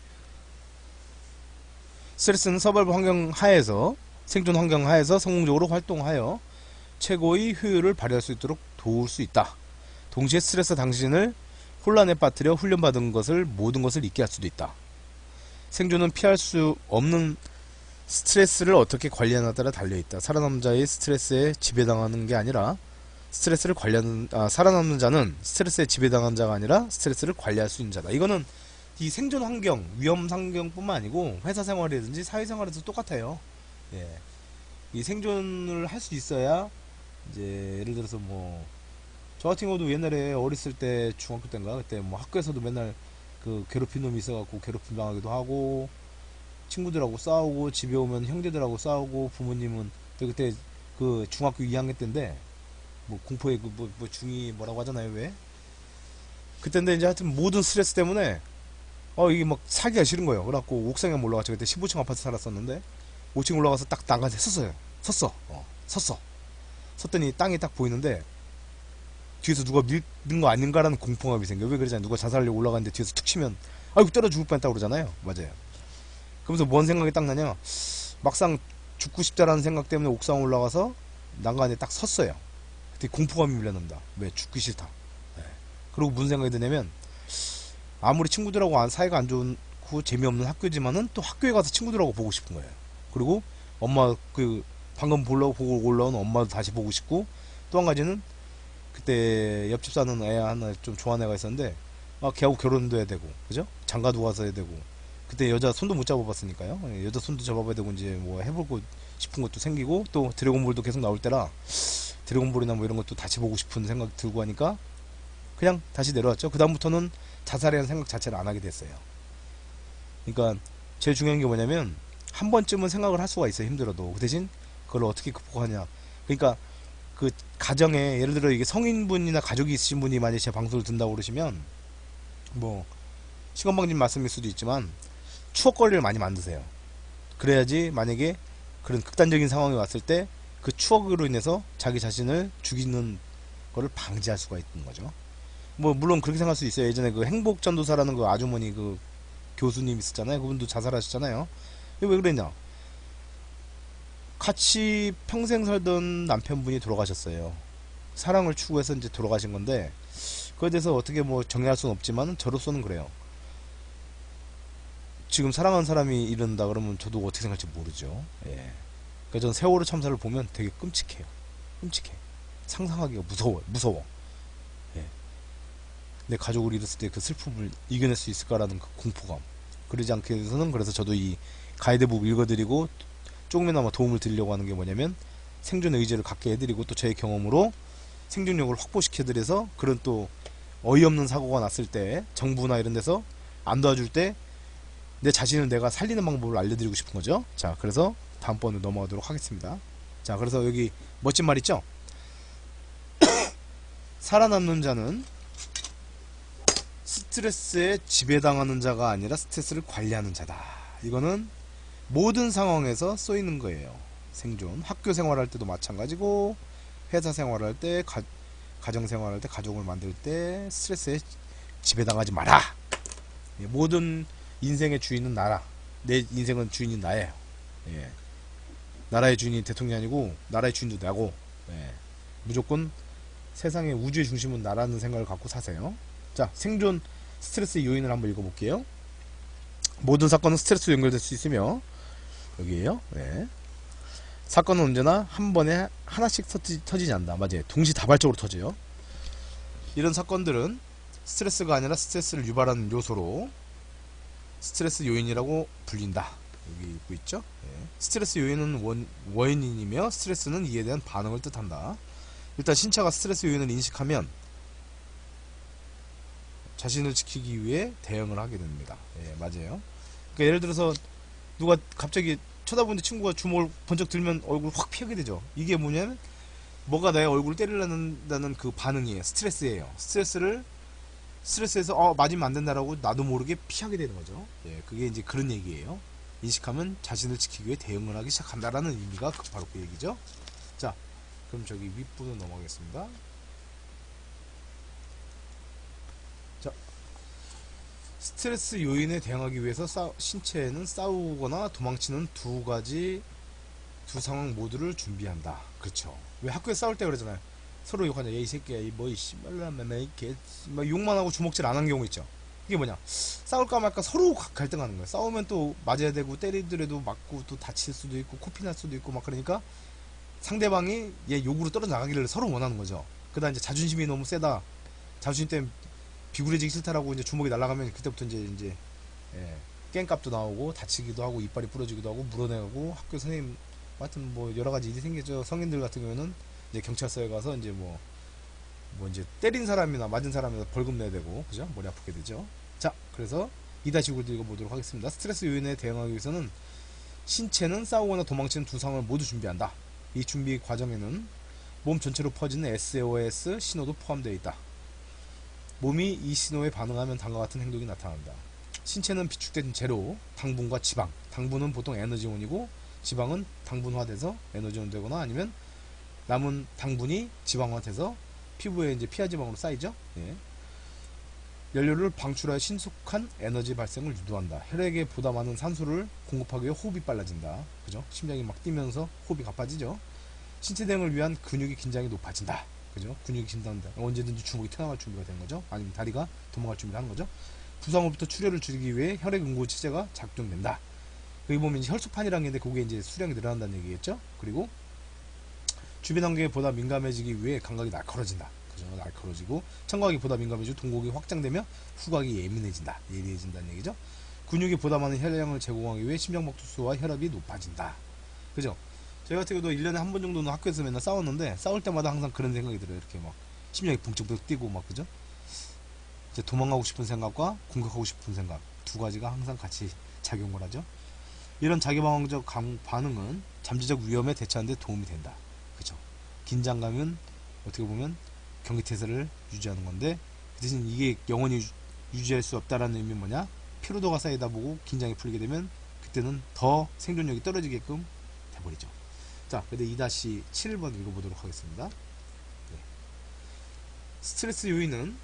스트레스는 서바이벌 환경 하에서, 생존 환경 하에서 성공적으로 활동하여 최고의 효율을 발휘할 수 있도록 도울 수 있다. 동시에 스트레스 당신을 혼란에 빠뜨려 훈련받은 것을 모든 것을 잊게 할 수도 있다. 생존은 피할 수 없는 스트레스를 어떻게 관리하느냐에 따라 달려있다. 살아남는 자의 스트레스에 지배당하는 게 아니라 스트레스를 관리하는, 살아남는 자는 스트레스에 지배당한 자가 아니라 스트레스를 관리할 수 있는 자다. 이거는 이 생존 환경, 위험 환경뿐만 아니고 회사 생활이라든지 사회생활에도 똑같아요. 예. 이 생존을 할 수 있어야 이제 예를 들어서 뭐 저 같은 경우도 옛날에 어렸을 때 중학교 때인가 그때 뭐 학교에서도 맨날 그 괴롭힌 놈이 있어갖고 괴롭힘 당하기도 하고, 친구들하고 싸우고, 집에 오면 형제들하고 싸우고, 부모님은 그때 그 중학교 2학년 때인데 뭐 공포의 그 뭐 중이 뭐라고 하잖아요. 왜 그때인데 이제 하여튼 모든 스트레스 때문에 이게 막 살기가 싫은 거예요. 그래갖고 옥상에 올라가서 그때 15층 아파트 살았었는데 5층 올라가서 딱 난간에 섰어. 섰더니 땅이 딱 보이는데 뒤에서 누가 밀는 거 아닌가라는 공포감이 생겨. 왜 그러잖아요. 누가 자살하려고 올라가는데 뒤에서 툭 치면 아이고 때려 죽을 뻔했다고 그러잖아요. 맞아요. 그러면서 뭔 생각이 딱 나냐, 막상 죽고 싶다라는 생각 때문에 옥상 올라가서 난간에 딱 섰어요. 그때 공포감이 밀려납니다. 왜? 죽기 싫다. 네. 그리고 무슨 생각이 드냐면, 아무리 친구들하고 사이가 안 좋고 재미없는 학교지만은 또 학교에 가서 친구들하고 보고 싶은 거예요. 그리고 엄마 그 방금 보고 올라온 엄마도 다시 보고 싶고, 또 한 가지는 그때 옆집 사는 애 하나 좀 좋아하는 애가 있었는데 걔하고 결혼도 해야 되고, 그죠? 장가도 가서 해야 되고, 그때 여자 손도 못 잡아봤으니까요. 여자 손도 잡아봐야 되고, 이제 뭐 해보고 싶은 것도 생기고, 또 드래곤볼도 계속 나올 때라 드래곤볼이나 뭐 이런 것도 다시 보고 싶은 생각 들고 하니까 그냥 다시 내려왔죠. 그 다음부터는 자살이라는 생각 자체를 안 하게 됐어요. 그러니까 제일 중요한 게 뭐냐면, 한 번쯤은 생각을 할 수가 있어요. 힘들어도. 그 대신 그걸 어떻게 극복하냐. 그러니까 그 가정에 예를 들어 이게 성인분이나 가족이 있으신 분이 만약에 제 방송을 듣는다고 그러시면 뭐 시건방진 말씀일 수도 있지만 추억거리를 많이 만드세요. 그래야지 만약에 그런 극단적인 상황이 왔을 때 그 추억으로 인해서 자기 자신을 죽이는 거를 방지할 수가 있는 거죠. 뭐 물론 그렇게 생각할 수 있어요. 예전에 그 행복전도사라는 그 아주머니 그 교수님 있었잖아요. 그분도 자살하셨잖아요. 이게 왜 그랬냐? 같이 평생 살던 남편분이 돌아가셨어요. 사랑을 추구해서 이제 돌아가신 건데 그에 대해서 어떻게 뭐 정의할 수는 없지만 저로서는 그래요. 지금 사랑하는 사람이 이런다 그러면 저도 어떻게 생각할지 모르죠. 예. 그러니까 저는 세월호 참사를 보면 되게 끔찍해요. 끔찍해. 상상하기가 무서워. 예. 내 가족을 잃었을 때 그 슬픔을 이겨낼 수 있을까라는 그 공포감. 그러지 않게 해서는 그래서 저도 이 가이드북 읽어드리고 조금이나마 도움을 드리려고 하는 게 뭐냐면 생존 의지를 갖게 해드리고 또 제 경험으로 생존력을 확보시켜드려서 그런 또 어이없는 사고가 났을 때 정부나 이런 데서 안 도와줄 때 내 자신을 내가 살리는 방법을 알려드리고 싶은 거죠. 자, 그래서 다음번에 넘어가도록 하겠습니다. 자, 그래서 여기 멋진 말 있죠? 살아남는 자는 스트레스에 지배당하는 자가 아니라 스트레스를 관리하는 자다. 이거는 모든 상황에서 쓰이는 거예요. 생존. 학교 생활할 때도 마찬가지고 회사 생활할 때 가정 생활할 때 가족을 만들 때 스트레스에 지배당하지 마라. 모든 인생의 주인은 나라. 내 인생은 주인이 나예요. 예. 나라의 주인이 대통령이 아니고 나라의 주인도 나고. 예. 무조건 세상의 우주의 중심은 나라는 생각을 갖고 사세요. 자, 생존 스트레스 요인을 한번 읽어볼게요. 모든 사건은 스트레스로 연결될 수 있으며 여기에요. 네. 사건은 언제나 한 번에 하나씩 터지지 않는다. 맞아요. 동시다발적으로 터져요. 이런 사건들은 스트레스가 아니라 스트레스를 유발하는 요소로 스트레스 요인이라고 불린다. 여기 읽고 있죠. 네. 스트레스 요인은 원인이며 스트레스는 이에 대한 반응을 뜻한다. 일단 신체가 스트레스 요인을 인식하면 자신을 지키기 위해 대응을 하게 됩니다. 예, 맞아요. 그러니까 예를 들어서 누가 갑자기 쳐다보는데 친구가 주먹을 번쩍 들면 얼굴 확 피하게 되죠. 이게 뭐냐면 뭐가 내 얼굴을 때리려는 그 반응이에요. 스트레스예요. 스트레스에서 맞으면 안 된다라고 나도 모르게 피하게 되는 거죠. 예, 그게 이제 그런 얘기예요. 인식하면 자신을 지키기 위해 대응을 하기 시작한다라는 의미가 바로 그 얘기죠. 자, 그럼 저기 윗부분 넘어가겠습니다. 자, 스트레스 요인에 대응하기 위해서 신체는 싸우거나 도망치는 두 상황 모두를 준비한다. 그렇죠. 왜 학교에 싸울 때 그러잖아요. 서로 욕하냐. 이 새끼야, 이 씨발라면 이렇게 막 욕만 하고 주먹질 안 한 경우 있죠. 이게 뭐냐? 싸울까 말까 서로 갈등하는 거예요. 싸우면 또 맞아야 되고 때리더라도 맞고 또 다칠 수도 있고 코피 날 수도 있고 막 그러니까 상대방이 얘 욕으로 떨어져 나가기를 서로 원하는 거죠. 그러다 이제 자존심이 너무 세다. 자존심 때문에 비굴해지기 싫다라고 이제 주먹이 날아가면 그때부터 이제 예, 깽값도 나오고 다치기도 하고 이빨이 부러지기도 하고 물어내고 학교 선생님 하여튼 뭐 여러 가지 일이 생기죠. 성인들 같은 경우에는 이제 경찰서에 가서 이제 뭐 이제 때린 사람이나 맞은 사람이나 벌금 내야 되고 그죠? 머리 아프게 되죠. 자, 그래서 2-9도 읽어보도록 하겠습니다. 스트레스 요인에 대응하기 위해서는 신체는 싸우거나 도망치는 두 상황을 모두 준비한다. 이 준비 과정에는 몸 전체로 퍼지는 SOS 신호도 포함되어 있다. 몸이 이 신호에 반응하면 다음과 같은 행동이 나타난다. 신체는 비축된 재료, 당분과 지방. 당분은 보통 에너지원이고 지방은 당분화돼서 에너지원 되거나 아니면 남은 당분이 지방화돼서 피부에 이제 피하지방으로 쌓이죠. 예. 연료를 방출하여 신속한 에너지 발생을 유도한다. 혈액에 보다 많은 산소를 공급하기 위해 호흡이 빨라진다. 그죠? 심장이 막 뛰면서 호흡이 가빠지죠. 신체 대응을 위한 근육의 긴장이 높아진다. 그죠? 근육이 긴장한다. 언제든지 주먹이 튀어나갈 준비가 되는 거죠. 아니면 다리가 도망갈 준비를 하는 거죠. 부상으로부터 출혈을 줄이기 위해 혈액 응고 체제가 작동된다. 여기 보면 이제 혈소판이라는 게 있는데 그게 이제 수량이 늘어난다는 얘기겠죠. 그리고 주변 환경에 보다 민감해지기 위해 감각이 날카로워진다. 그죠? 날카로워지고 청각이 보다 민감해지고 동공이 확장되며 후각이 예리해진다는 얘기죠. 근육이 보다 많은 혈량을 제공하기 위해 심장박수와 혈압이 높아진다. 그죠? 저희 같은 경우도 1년에 한 번 정도는 학교에서 맨날 싸웠는데 싸울 때마다 항상 그런 생각이 들어요. 이렇게 막 심장이 붕쩍붕쩍 뛰고 막 그죠? 이제 도망가고 싶은 생각과 공격하고 싶은 생각 두 가지가 항상 같이 작용을 하죠. 이런 자기방어적 반응은 잠재적 위험에 대처하는 데 도움이 된다. 그죠? 긴장감은 어떻게 보면 경계태세를 유지하는 건데 그 대신 이게 영원히 유지할 수 없다라는 의미는 뭐냐? 피로도가 쌓이다 보고 긴장이 풀리게 되면 그때는 더 생존력이 떨어지게끔 돼버리죠. 자, 근데 2-7번 읽어보도록 하겠습니다. 네. 스트레스 요인은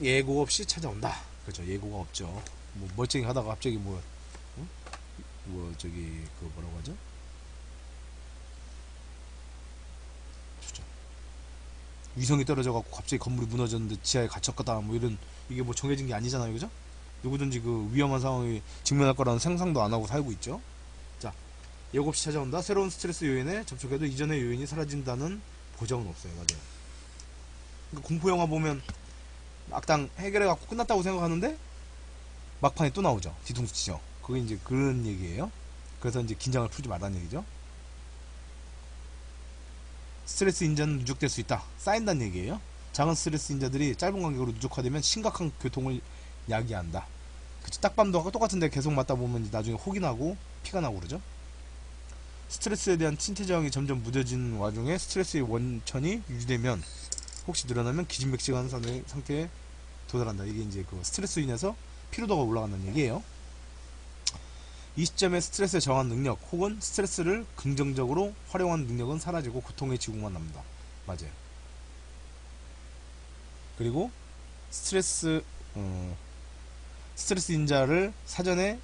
예고 없이 찾아온다. 그죠? 예고가 없죠. 뭐 멀쩡히 하다가 갑자기 뭐, 응? 뭐 저기 그 뭐라고 하죠? 그죠? 위성이 떨어져 갖고 갑자기 건물이 무너졌는데 지하에 갇혔거다 뭐 이런, 이게 뭐 정해진 게 아니잖아요. 그죠? 누구든지 그 위험한 상황에 직면할 거라는 상상도 안 하고 살고 있죠. 자, 예고 없이 찾아온다. 새로운 스트레스 요인에 접촉해도 이전의 요인이 사라진다는 보장은 없어요. 맞아요. 그러니까 공포 영화 보면 악당 해결해 갖고 끝났다고 생각하는데 막판에 또 나오죠. 뒤통수 치죠. 그게 이제 그런 얘기예요. 그래서 이제 긴장을 풀지 말라는 얘기죠. 스트레스 인자는 누적될 수 있다. 쌓인다는 얘기예요. 작은 스트레스 인자들이 짧은 간격으로 누적화되면 심각한 교통을 야기한다. 그치, 딱밤도 똑같은데 계속 맞다 보면 나중에 혹이 나고 피가 나고 그러죠. 스트레스에 대한 신체 저항이 점점 무뎌진 와중에 스트레스의 원천이 유지되면, 혹시 늘어나면 기진맥진한 상태에 도달한다. 이게 이제 그 스트레스로 인해서 피로도가 올라간다는 얘기예요. 이 시점에 스트레스에 저항한 능력 혹은 스트레스를 긍정적으로 활용한 능력은 사라지고 고통의 지구만 남는다. 맞아요. 그리고 스트레스 인자를 사전에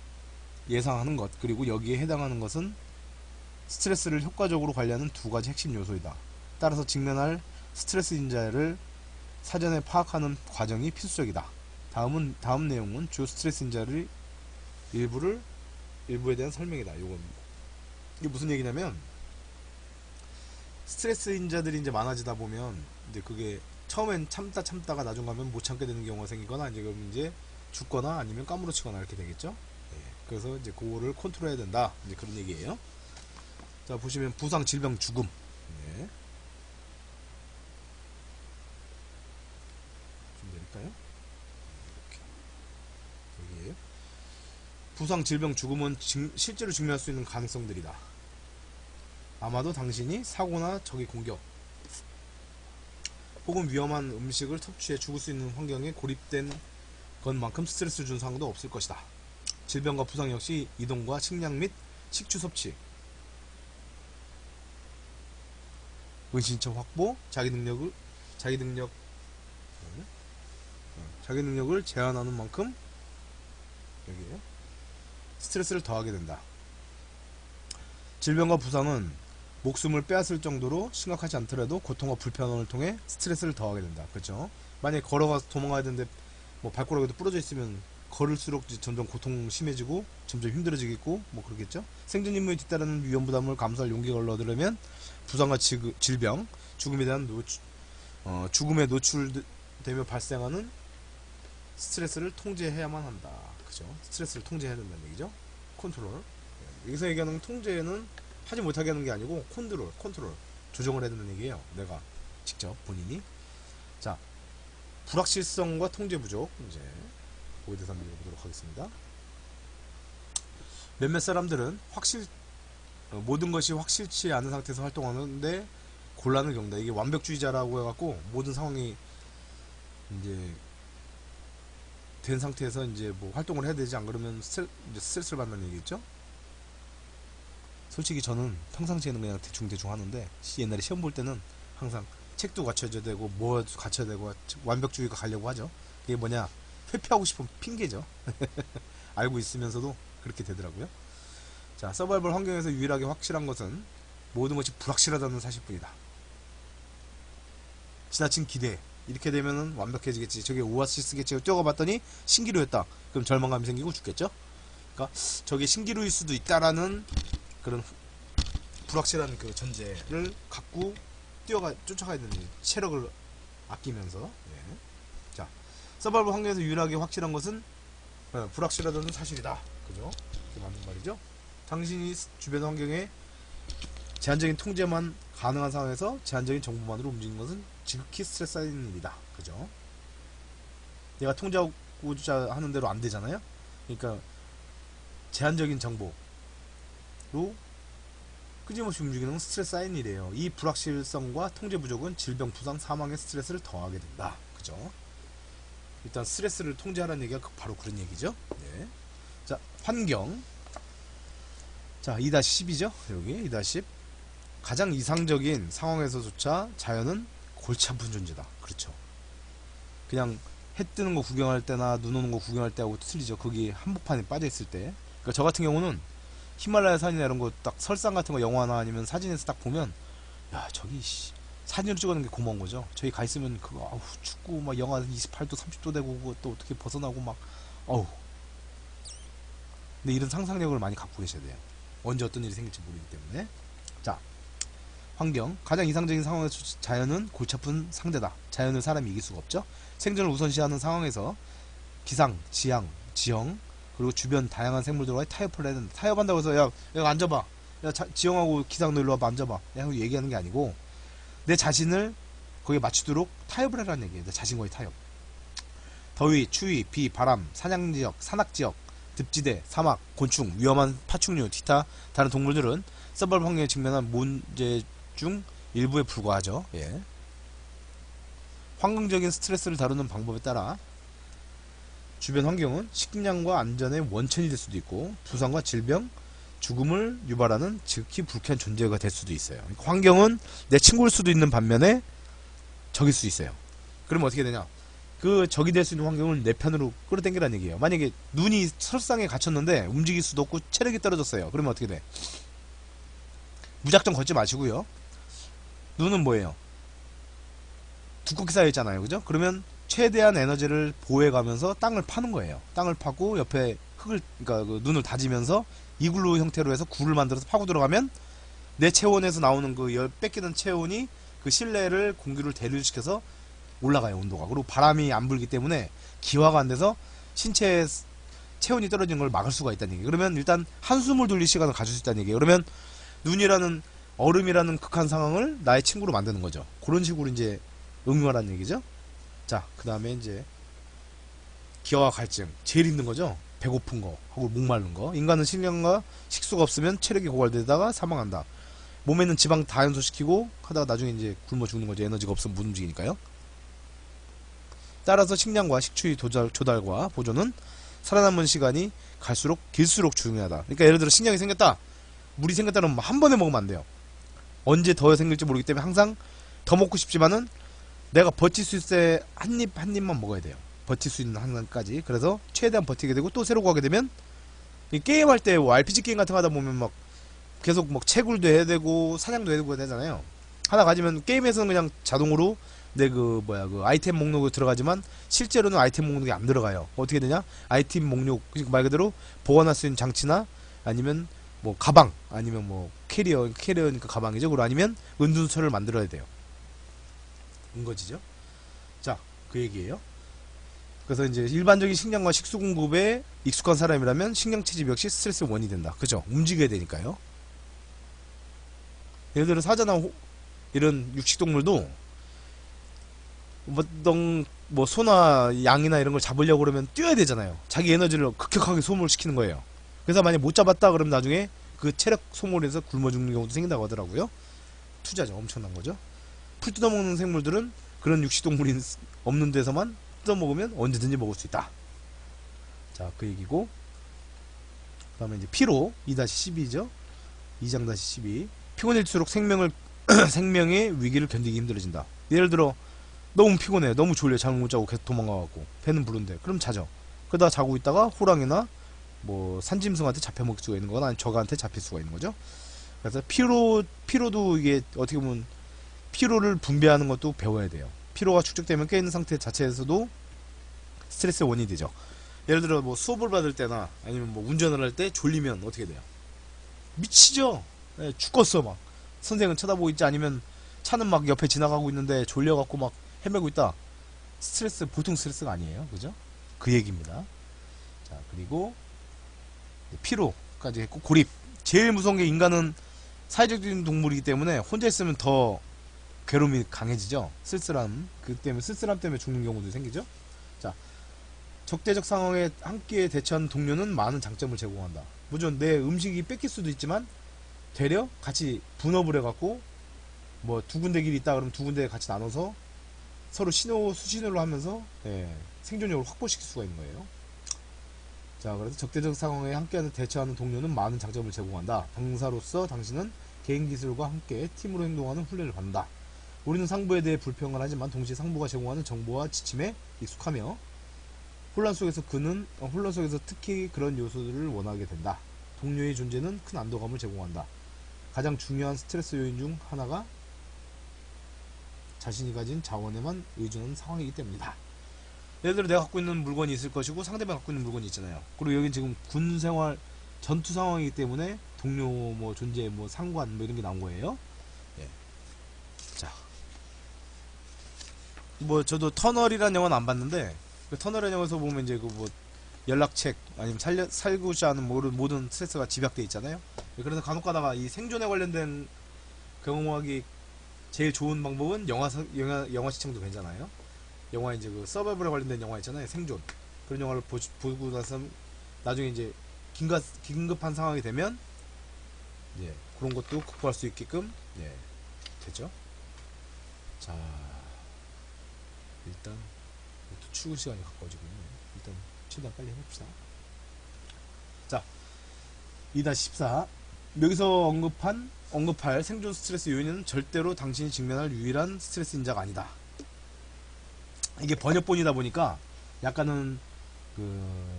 예상하는 것, 그리고 여기에 해당하는 것은 스트레스를 효과적으로 관리하는 두 가지 핵심 요소이다. 따라서 직면할 스트레스 인자를 사전에 파악하는 과정이 필수적이다. 다음 내용은 주 스트레스 인자를 일부에 대한 설명이다. 이게 무슨 얘기냐면, 스트레스 인자들이 이제 많아지다 보면 이제 그게 처음엔 참다가 나중 가면 못 참게 되는 경우가 생기거나, 이제 죽거나 아니면 까무러치거나 이렇게 되겠죠. 예, 그래서 이제 그거를 컨트롤해야 된다. 이제 그런 얘기예요. 자, 보시면 부상, 질병, 죽음. 네. 좀 내릴까요? 이렇게. 여기에요. 부상, 질병, 죽음은 실제로 증명할 수 있는 가능성들이다. 아마도 당신이 사고나 적의 공격 혹은 위험한 음식을 섭취해 죽을 수 있는 환경에 고립된 것만큼 스트레스 준 상황도 없을 것이다. 질병과 부상 역시 이동과 식량 및 식주 섭취, 은신처 확보, 자기 능력을 제한하는 만큼 여기에요. 스트레스를 더하게 된다. 질병과 부상은 목숨을 빼앗을 정도로 심각하지 않더라도 고통과 불편함을 통해 스트레스를 더하게 된다. 그렇죠? 만약에 걸어가서 도망가야 되는데 뭐 발가락에도 부러져 있으면 걸을수록 점점 고통 심해지고 점점 힘들어지겠고 뭐 그러겠죠. 생존 임무에 뒤따르는 위험 부담을 감수할 용기가 얻으려면 부상과 질병, 죽음에 노출되며 발생하는 스트레스를 통제해야만 한다. 그죠? 스트레스를 통제해야 된다는 얘기죠. 컨트롤. 여기서 얘기하는 통제는 하지 못하게 하는 게 아니고 컨트롤 조정을 해야 된다는 얘기예요. 내가 직접 본인이. 자, 불확실성과 통제 부족, 이제 보기 대상 읽어보도록 하겠습니다. 몇몇 사람들은 모든 것이 확실치 않은 상태에서 활동하는데 곤란을 겪는다. 이게 완벽주의자라고 해갖고 모든 상황이 이제 된 상태에서 이제 뭐 활동을 해야 되지, 안 그러면 스트레스를 받는 얘기겠죠. 솔직히 저는 평상시에는 그냥 대충 하는데 옛날에 시험 볼 때는 항상 책도 갖춰져야 되고 뭐 갖춰야 되고 완벽주의가 가려고 하죠. 이게 뭐냐, 회피하고 싶은 핑계죠. 알고 있으면서도 그렇게 되더라고요. 자, 서바이벌 환경에서 유일하게 확실한 것은 모든 것이 불확실하다는 사실뿐이다. 지나친 기대, 이렇게 되면은 완벽해지겠지, 저게 오아시스겠지, 뛰어가 봤더니 신기루였다. 그럼 절망감이 생기고 죽겠죠. 그러니까 저게 신기루일 수도 있다라는 그런 불확실한 그 전제를 갖고 쫓아가야 되는, 체력을 아끼면서. 예. 자, 서바이벌 환경에서 유일하게 확실한 것은 불확실하다는 사실이다. 그죠? 이렇게 맞는 말이죠. 당신이 주변 환경에 제한적인 통제만 가능한 상황에서 제한적인 정보만으로 움직이는 것은 지극히 스트레스 쌓이는 일이다. 그죠? 내가 통제하고자 하는 대로 안 되잖아요. 그러니까 제한적인 정보로 끊임없이 움직이는 건 스트레스 쌓인 일이에요. 이 불확실성과 통제 부족은 질병, 부상, 사망의 스트레스를 더하게 된다. 그죠? 일단 스트레스를 통제하라는 얘기가 바로 그런 얘기죠. 네. 자, 환경. 자, 2-10이죠. 여기 2-10. 가장 이상적인 상황에서조차 자연은 골치 아픈 존재다. 그렇죠. 그냥 해 뜨는 거 구경할 때나 눈 오는 거 구경할 때하고 틀리죠. 거기 한복판에 빠져 있을 때. 그러니까 저 같은 경우는 히말라야 산이나 이런 거 딱 설상 같은 거 영화나 아니면 사진에서 딱 보면 야 저기 사진으로 찍어놓은 게 고마운 거죠. 저기 가 있으면 그거 아우 춥고 막 영하 28도 30도 되고 그거 또 어떻게 벗어나고 막 어우. 근데 이런 상상력을 많이 갖고 계셔야 돼요. 언제 어떤 일이 생길지 모르기 때문에. 자, 환경. 가장 이상적인 상황에서 자연은 골치 아픈 상대다. 자연을 사람이 이길 수가 없죠. 생존을 우선시하는 상황에서 기상, 지향, 지형, 그리고 주변 다양한 생물들과의 타협을 해야 된다. 타협한다고 해서 야 앉아봐. 야 지형하고 기상 너 일로 와봐 앉아봐. 야 얘기하는 게 아니고 내 자신을 거기에 맞추도록 타협을 해라는 얘기예요. 내 자신과의 타협. 더위, 추위, 비, 바람, 사냥지역, 산악지역, 늪지대, 사막, 곤충, 위험한 파충류, 기타 다른 동물들은 서바이벌 환경에 직면한 문제 중 일부에 불과하죠. 예. 환경적인 스트레스를 다루는 방법에 따라 주변 환경은 식량과 안전의 원천이 될 수도 있고 부상과 질병, 죽음을 유발하는 지극히 불쾌한 존재가 될 수도 있어요. 환경은 내 친구일 수도 있는 반면에 적일 수 있어요. 그러면 어떻게 되냐? 그 적이 될 수 있는 환경을 내 편으로 끌어당기라는 얘기예요. 만약에 눈이 설상에 갇혔는데 움직일 수도 없고 체력이 떨어졌어요. 그러면 어떻게 돼? 무작정 걷지 마시고요. 눈은 뭐예요? 두껍게 쌓여있잖아요. 그죠? 그러면 최대한 에너지를 보호해가면서 땅을 파는 거예요. 땅을 파고 옆에 흙을, 그러니까 그 눈을 다지면서 이글루 형태로 해서 굴을 만들어서 파고 들어가면 내 체온에서 나오는 그 열 뺏기는 체온이 그 실내를 공기를 대류시켜서 올라가요. 온도가. 그리고 바람이 안 불기 때문에 기화가 안 돼서 신체에 체온이 떨어지는 걸 막을 수가 있다는 얘기예요. 그러면 일단 한숨을 돌릴 시간을 가질 수 있다는 얘기예요. 그러면 눈이라는 얼음이라는 극한 상황을 나의 친구로 만드는 거죠. 그런 식으로 이제 응용하라는 얘기죠. 자, 그 다음에 이제 기화와 갈증. 제일 힘든 거죠. 배고픈 거 하고 목마른 거. 인간은 식량과 식수가 없으면 체력이 고갈되다가 사망한다. 몸에 있는 지방 다 연소시키고 하다가 나중에 이제 굶어 죽는 거죠. 에너지가 없으면 못 움직이니까요. 따라서 식량과 식초의 조달과 보존은 살아남은 시간이 갈수록 길수록 중요하다. 그러니까 예를 들어 식량이 생겼다. 물이 생겼다면 한 번에 먹으면 안 돼요. 언제 더 생길지 모르기 때문에 항상 더 먹고 싶지만은 내가 버틸 수 있을 때 한 입 한 입만 먹어야 돼요. 버틸 수 있는 한간까지. 그래서 최대한 버티게 되고 또 새로 가게 되면 게임할 때 뭐 RPG 게임 같은 거 하다 보면 막 계속 막 채굴도 해야 되고 사냥도 해야 되고 되잖아요. 하나 가지면 게임에서는 그냥 자동으로 내 그 아이템 목록에 들어가지만 실제로는 아이템 목록이 안 들어가요. 어떻게 되냐? 아이템 목록 말 그대로 보관할 수 있는 장치나 아니면 뭐 가방 아니면 뭐 캐리어니까 가방이죠. 그리고 아니면 은둔처를 만들어야 돼요. 은거지죠. 자, 그 얘기예요. 그래서 이제 일반적인 식량과 식수 공급에 익숙한 사람이라면 식량 채집 역시 스트레스 원인이 된다. 그죠? 움직여야 되니까요. 예를 들어 사자나 이런 육식동물도 뭐 소나 양이나 이런 걸 잡으려고 그러면 뛰어야 되잖아요. 자기 에너지를 급격하게 소모시키는 거예요. 그래서 만약 못 잡았다 그러면 나중에 그 체력 소모에서 굶어 죽는 경우도 생긴다고 하더라고요. 투자죠. 엄청난 거죠. 풀 뜯어먹는 생물들은 그런 육식동물이 없는 데서만 뜯어먹으면 언제든지 먹을 수 있다. 자, 그 얘기고. 그 다음에 이제 피로 2-12죠. 2장-12. 피곤해질수록 생명의 위기를 견디기 힘들어진다. 예를 들어 너무 피곤해, 너무 졸려, 잠을 못 자고 계속 도망가갖고 배는 부른데 그럼 자죠. 그러다 자고 있다가 호랑이나 뭐 산짐승한테 잡혀먹을 수가 있는 거나 아니면 적한테 잡힐 수가 있는 거죠. 그래서 피로도 이게 어떻게 보면 피로를 분배하는 것도 배워야 돼요. 피로가 축적되면 깨있는 상태 자체에서도 스트레스의 원인이 되죠. 예를 들어 뭐 수업을 받을 때나 아니면 뭐 운전을 할 때 졸리면 어떻게 돼요? 미치죠. 네, 죽겠어 막. 선생은 쳐다보고 있지 아니면 차는 막 옆에 지나가고 있는데 졸려갖고 막 헤매고 있다. 스트레스 보통 스트레스가 아니에요. 그죠? 그 얘기입니다. 자, 그리고 피로까지 했고 고립. 제일 무서운 게 인간은 사회적인 동물이기 때문에 혼자 있으면 더 괴로움이 강해지죠. 쓸쓸함. 그 때문에 쓸쓸함 때문에 죽는 경우도 생기죠. 자, 적대적 상황에 함께 대처하는 동료는 많은 장점을 제공한다. 물론 내 음식이 뺏길 수도 있지만 되려 같이 분업을 해갖고 뭐 두 군데 길이 있다 그러면 두 군데 같이 나눠서 서로 수신호를 하면서 생존력을 확보시킬 수가 있는 거예요. 자, 그래서 적대적 상황에 함께하는 대처하는 동료는 많은 장점을 제공한다. 병사로서 당신은 개인 기술과 함께 팀으로 행동하는 훈련을 받는다. 우리는 상부에 대해 불평을 하지만 동시에 상부가 제공하는 정보와 지침에 익숙하며 혼란 속에서 특히 그런 요소들을 원하게 된다. 동료의 존재는 큰 안도감을 제공한다. 가장 중요한 스트레스 요인 중 하나가 자신이 가진 자원에만 의존하는 상황이기 때문이다. 예를 들어 내가 갖고 있는 물건이 있을 것이고 상대방이 갖고 있는 물건이 있잖아요. 그리고 여긴 지금 군생활 전투 상황이기 때문에 동료 뭐 존재 뭐 상관 뭐 이런 게 나온 거예요. 예. 자, 뭐 저도 터널이라는 영화는 안 봤는데 그 터널이라는 영화에서 보면 이제 그 뭐 연락책 아니면 살고자 하는 모든 스트레스가 집약돼 있잖아요. 그래서 간혹가다가 이 생존에 관련된 경험하기 제일 좋은 방법은 영화 시청도 괜찮아요. 영화 이제 그 서바이벌에 관련된 영화 있잖아요. 생존. 그런 영화를 보고 나서 나중에 이제 긴급한 상황이 되면 예, 그런 것도 극복할 수 있게끔 예, 되죠. 자, 일단 또 출근 시간이 가까워지고 있네요. 일단 최대한 빨리 해봅시다. 자, 2-14 여기서 언급할 생존 스트레스 요인은 절대로 당신이 직면할 유일한 스트레스 인자가 아니다. 이게 번역본이다 보니까 약간은 그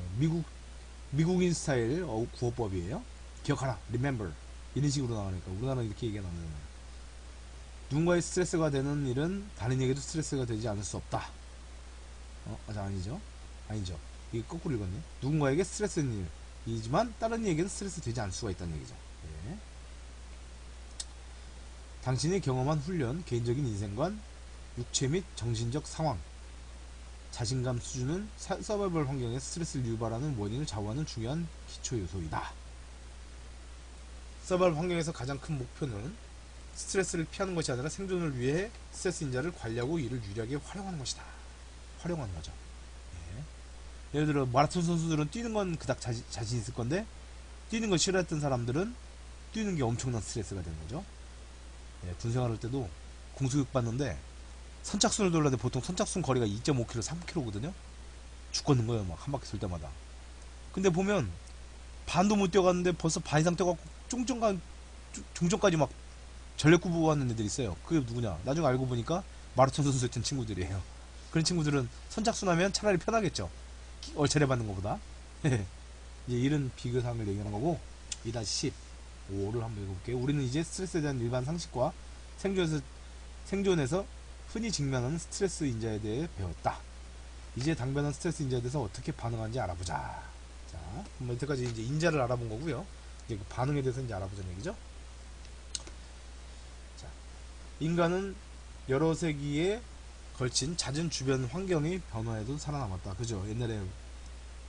미국인 스타일 구호법이에요. 기억하라, remember 이런 식으로 나가니까 우리나라는 이렇게 얘기가 나오잖아요. 누군가의 스트레스가 되는 일은 다른 에게도 스트레스가 되지 않을 수 없다. 아니죠. 이게 거꾸로 읽었네. 누군가에게 스트레스는 일이지만 다른 이에게는 스트레스 되지 않을 수가 있다는 얘기죠. 예. 당신이 경험한 훈련, 개인적인 인생관, 육체 및 정신적 상황, 자신감 수준은 서바이벌 환경에 스트레스를 유발하는 원인을 좌우하는 중요한 기초 요소이다. 서바이벌 환경에서 가장 큰 목표는 스트레스를 피하는 것이 아니라 생존을 위해 스트레스 인자를 관리하고 이를 유리하게 활용하는 것이다. 활용하는 거죠. 예. 예를 들어 마라톤 선수들은 뛰는 건 그닥 자신 있을 건데 뛰는 걸 싫어했던 사람들은 뛰는 게 엄청난 스트레스가 되는 거죠. 예, 군생활 할 때도 공수교육 받는데 선착순을 돌려는데 보통 선착순 거리가 2.5km, 3km거든요. 죽겠는 거예요, 막 한 바퀴 돌 때마다. 근데 보면 반도 못 뛰어갔는데 벌써 반 이상 뛰어갖고 종점까지 막 전력 구부하는 애들이 있어요. 그게 누구냐? 나중에 알고 보니까 마라톤 선수였던 친구들이에요. 그런 친구들은 선착순 하면 차라리 편하겠죠. 얼차례 받는 것보다. 이제 이런 비교사항을 얘기하는 거고 2-15를 한번 읽어볼게요. 우리는 이제 스트레스에 대한 일반 상식과 생존에서 흔히 직면하는 스트레스 인자에 대해 배웠다. 이제 당면한 스트레스 인자에 대해서 어떻게 반응하는지 알아보자. 자, 그럼 이때까지 이제 인자를 알아본 거고요. 이제 그 반응에 대해서 이제 알아보자는 얘기죠. 자, 인간은 여러 세기에 걸친 잦은 주변 환경의 변화에도 살아남았다. 그죠? 옛날에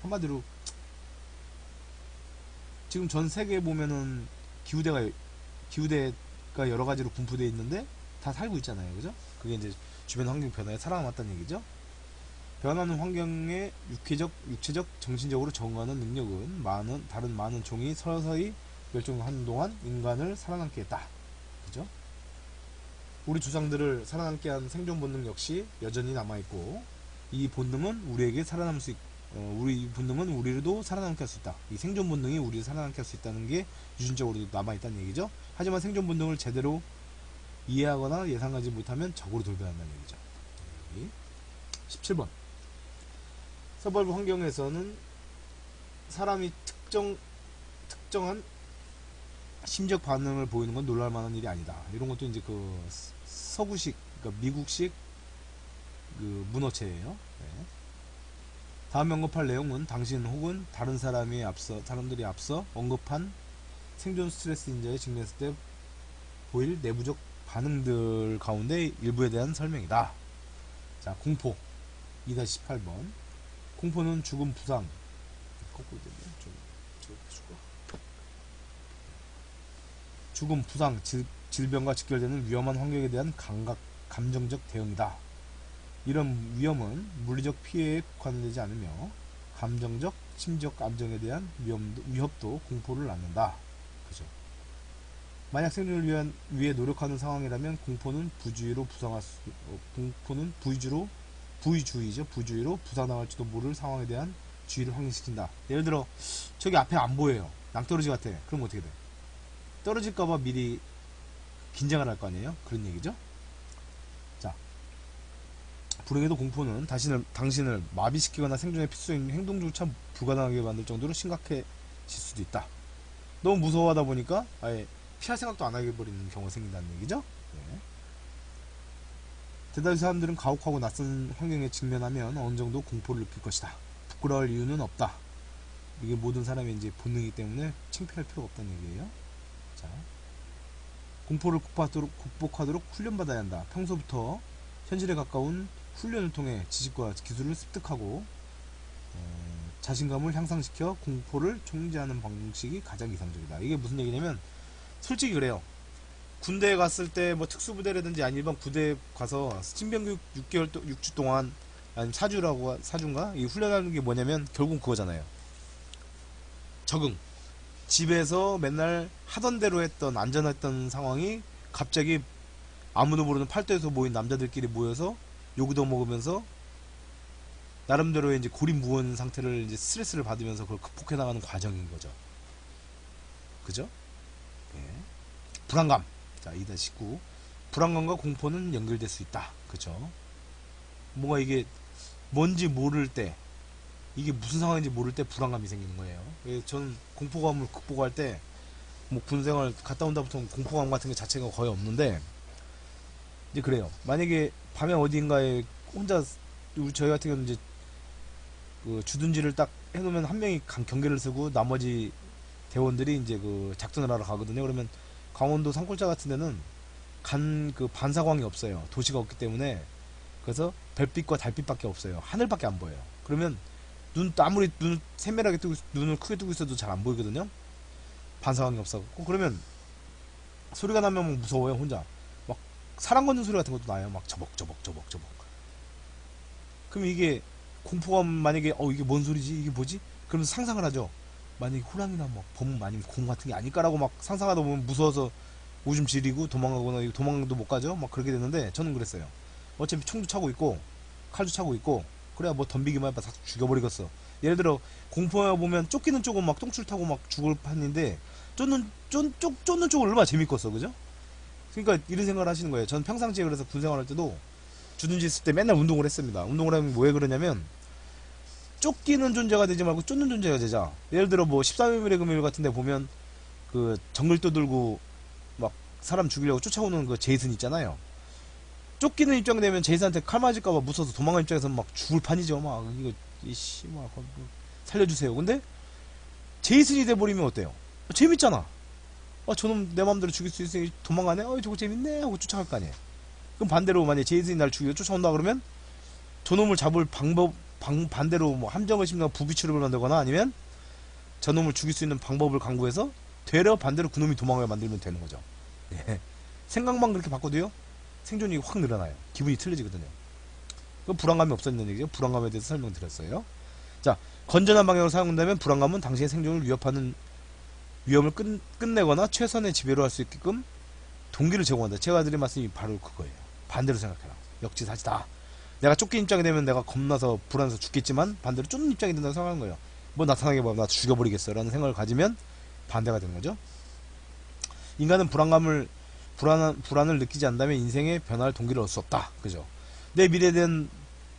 한마디로 지금 전 세계에 보면은 기후대가 여러 가지로 분포되어 있는데 다 살고 있잖아요. 그죠? 그게 이제 주변 환경 변화에 살아남았다는 얘기죠. 변하는 환경에 육체적, 정신적으로 적응하는 능력은 다른 많은 종이 서서히 멸종하는 동안 인간을 살아남게 했다. 그죠? 우리 조상들을 살아남게 한 생존 본능 역시 여전히 남아있고 이 본능은 우리에게 살아남을 수 우리 본능은 우리도 살아남게 할 수 있다. 이 생존 본능이 우리를 살아남게 할 수 있다는 게 유전적으로 남아있다는 얘기죠. 하지만 생존 본능을 제대로 이해하거나 예상하지 못하면 적으로 돌변한다는 얘기죠. 17번 서바이벌 환경에서는 사람이 특정한 심적 반응을 보이는 건 놀랄만한 일이 아니다. 이런 것도 이제 그 서구식, 그러니까 미국식 그 문어체예요. 네. 다음 언급할 내용은 당신 혹은 다른 사람들이 앞서 언급한 생존 스트레스 인자에 직면했을 때 보일 내부적 반응들 가운데 일부에 대한 설명이다. 자, 공포 2-18번 공포는 죽음, 부상 죽음, 부상, 질병과 직결되는 위험한 환경에 대한 감정적 대응이다. 이런 위험은 물리적 피해에 국한되지 않으며 감정적, 심적 안정에 대한 위협도 공포를 낳는다. 그죠? 만약 생존을 위해 노력하는 상황이라면 공포는 부주의로 부상당할지도 모를 상황에 대한 주의를 확인시킨다. 예를 들어 저기 앞에 안 보여요. 낭떠러지 같아. 그럼 어떻게 돼? 떨어질까봐 미리 긴장을 할 거 아니에요? 그런 얘기죠. 불행히도 공포는 당신을 마비시키거나 생존에 필수적인 행동조차 불가능하게 만들 정도로 심각해질 수도 있다. 너무 무서워하다 보니까 아예 피할 생각도 안 하게 버리는 경우가 생긴다는 얘기죠. 네. 대다수 사람들은 가혹하고 낯선 환경에 직면하면 어느 정도 공포를 느낄 것이다. 부끄러울 이유는 없다. 이게 모든 사람의 이제 본능이기 때문에 창피할 필요가 없다는 얘기예요. 자, 공포를 극복하도록 훈련받아야 한다. 평소부터 현실에 가까운 훈련을 통해 지식과 기술을 습득하고 자신감을 향상시켜 공포를 통제하는 방식이 가장 이상적이다. 이게 무슨 얘기냐면 솔직히 그래요. 군대에 갔을 때 뭐 특수부대라든지 아니 일반 부대에 가서 신병교육 6주 동안 아니면 4주인가 이 훈련하는 게 뭐냐면 결국 그거잖아요. 적응. 집에서 맨날 하던 대로 했던 안전했던 상황이 갑자기 아무도 모르는 팔도에서 모인 남자들끼리 모여서 요구도 먹으면서 나름대로의 이제 고립무원 상태를 이제 스트레스를 받으면서 그걸 극복해 나가는 과정인 거죠. 그죠? 예. 불안감. 자, 2-19. 불안감과 공포는 연결될 수 있다. 그죠? 뭔가 이게 뭔지 모를 때, 이게 무슨 상황인지 모를 때 불안감이 생기는 거예요. 저는 공포감을 극복할 때, 뭐 군생활 갔다 온다부터 공포감 같은 게 자체가 거의 없는데, 이제 그래요. 만약에 밤에 어딘가에 혼자, 저희 같은 경우는 이제 그 주둔지를 딱 해놓으면 한 명이 경계를 쓰고 나머지 대원들이 이제 그 작전을 하러 가거든요. 그러면 강원도 산골짜 같은 데는 그 반사광이 없어요. 도시가 없기 때문에. 그래서 별빛과 달빛밖에 없어요. 하늘밖에 안 보여요. 그러면 아무리 눈을 세밀하게 뜨고 눈을 크게 뜨고 있어도 잘 안 보이거든요. 반사광이 없어갖고. 그러면 소리가 나면 막 무서워요. 혼자 막 사람 걷는 소리 같은 것도 나요. 막 저벅저벅. 그럼 이게 공포감, 만약에 이게 뭔 소리지, 이게 뭐지, 그러면서 상상을 하죠. 만약에 호랑이나 뭐 범 아니면 공 같은 게 아닐까라고 막 상상하다 보면 무서워서 오줌 지리고 도망가거나, 도망도 못 가죠. 막 그렇게 되는데 저는 그랬어요. 어차피 총도 차고 있고 칼도 차고 있고 그래야 뭐 덤비기만 해봐 다 죽여버리겠어. 예를 들어 공포영화 보면 쫓기는 쪽은 막 똥줄 타고 막 죽을 판인데 쫓는 쪽은 얼마나 재밌겠어. 그죠? 그러니까 이런 생각을 하시는 거예요. 전 평상시에 그래서 군생활 할 때도 주둔지 있을 때 맨날 운동을 했습니다. 운동을 하면 왜 그러냐면 쫓기는 존재가 되지 말고 쫓는 존재가 되자. 예를 들어 뭐 13일의 금요일 같은 데 보면 그 정글도 들고 막 사람 죽이려고 쫓아오는 그 제이슨 있잖아요. 쫓기는 입장 되면 제이슨한테 칼 맞을까봐 무서워서 도망가는 입장에서 막 죽을 판이죠. 막 이거 이씨 막 살려주세요. 근데 제이슨이 돼버리면 어때요? 재밌잖아. 저놈 내 맘대로 죽일 수 있으니 도망가네. 저거 재밌네 하고 쫓아갈 거 아니에요. 그럼 반대로 만약에 제이슨이 날 죽이려 쫓아온다 그러면 저놈을 잡을 반대로 뭐 함정을 심거나 부비추를 만들거나 아니면 저놈을 죽일 수 있는 방법을 강구해서 되려 반대로 그놈이 도망을 만들면 되는 거죠. 예. 생각만 그렇게 바꿔도요 생존이 확 늘어나요. 기분이 틀려지거든요. 그럼 불안감이 없어진다는 얘기죠. 불안감에 대해서 설명드렸어요. 자, 건전한 방향으로 사용된다면 불안감은 당신의 생존을 위협하는 위험을 끝내거나 최선의 지배로 할 수 있게끔 동기를 제공한다. 제가 드린 말씀이 바로 그거예요. 반대로 생각해라. 역지사지다. 내가 쫓긴 입장이 되면 내가 겁나서 불안해서 죽겠지만 반대로 쫓는 입장이 된다고 생각하는 거예요. 뭐 나타나게 봐, 나 죽여버리겠어 라는 생각을 가지면 반대가 되는 거죠. 인간은 불안을 느끼지 않는다면 인생의 변화할 동기를 얻을 수 없다. 그죠? 내 미래에 대한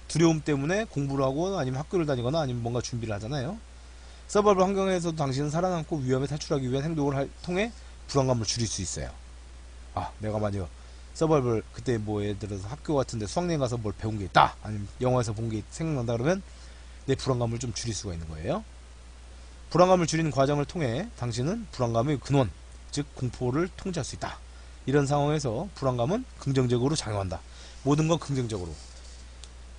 두려움 때문에 공부를 하고 아니면 학교를 다니거나 아니면 뭔가 준비를 하잖아요. 서바이벌 환경에서도 당신은 살아남고 위험에 탈출하기 위한 행동을 통해 불안감을 줄일 수 있어요. 내가 만약 서바이벌 그때 뭐 예를 들어서 학교 같은데 수학여행 가서 뭘 배운 게 있다, 아니면 영화에서 본 게 생각난다 그러면 내 불안감을 좀 줄일 수가 있는 거예요. 불안감을 줄이는 과정을 통해 당신은 불안감의 근원, 즉 공포를 통제할 수 있다. 이런 상황에서 불안감은 긍정적으로 작용한다. 모든 건 긍정적으로.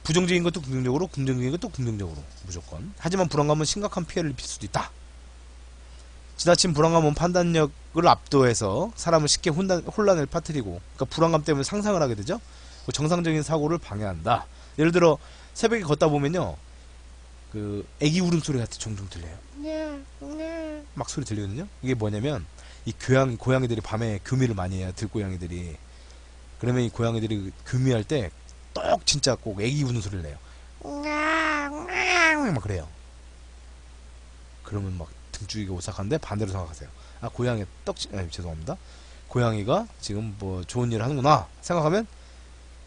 부정적인 것도 긍정적으로, 긍정적인 것도 긍정적으로 무조건. 하지만 불안감은 심각한 피해를 입힐 수도 있다. 지나친 불안감은 판단력을 압도해서 사람을 쉽게 혼란을 퍼뜨리고, 그러니까 불안감 때문에 상상을 하게 되죠. 정상적인 사고를 방해한다. 예를 들어 새벽에 걷다 보면요, 그 애기 울음소리 같은 종종 들려요. 막 소리 들리거든요. 이게 뭐냐면 이 고양이들이 밤에 교미를 많이 해요. 들고양이들이. 그러면 이 고양이들이 교미할 때 떡 진짜 꼭 애기 우는 소리를 내요. 막 그래요. 그러면 막 등줄기가 오싹한데 반대로 생각하세요. 고양이 죄송합니다. 고양이가 지금 뭐 좋은 일을 하는구나 생각하면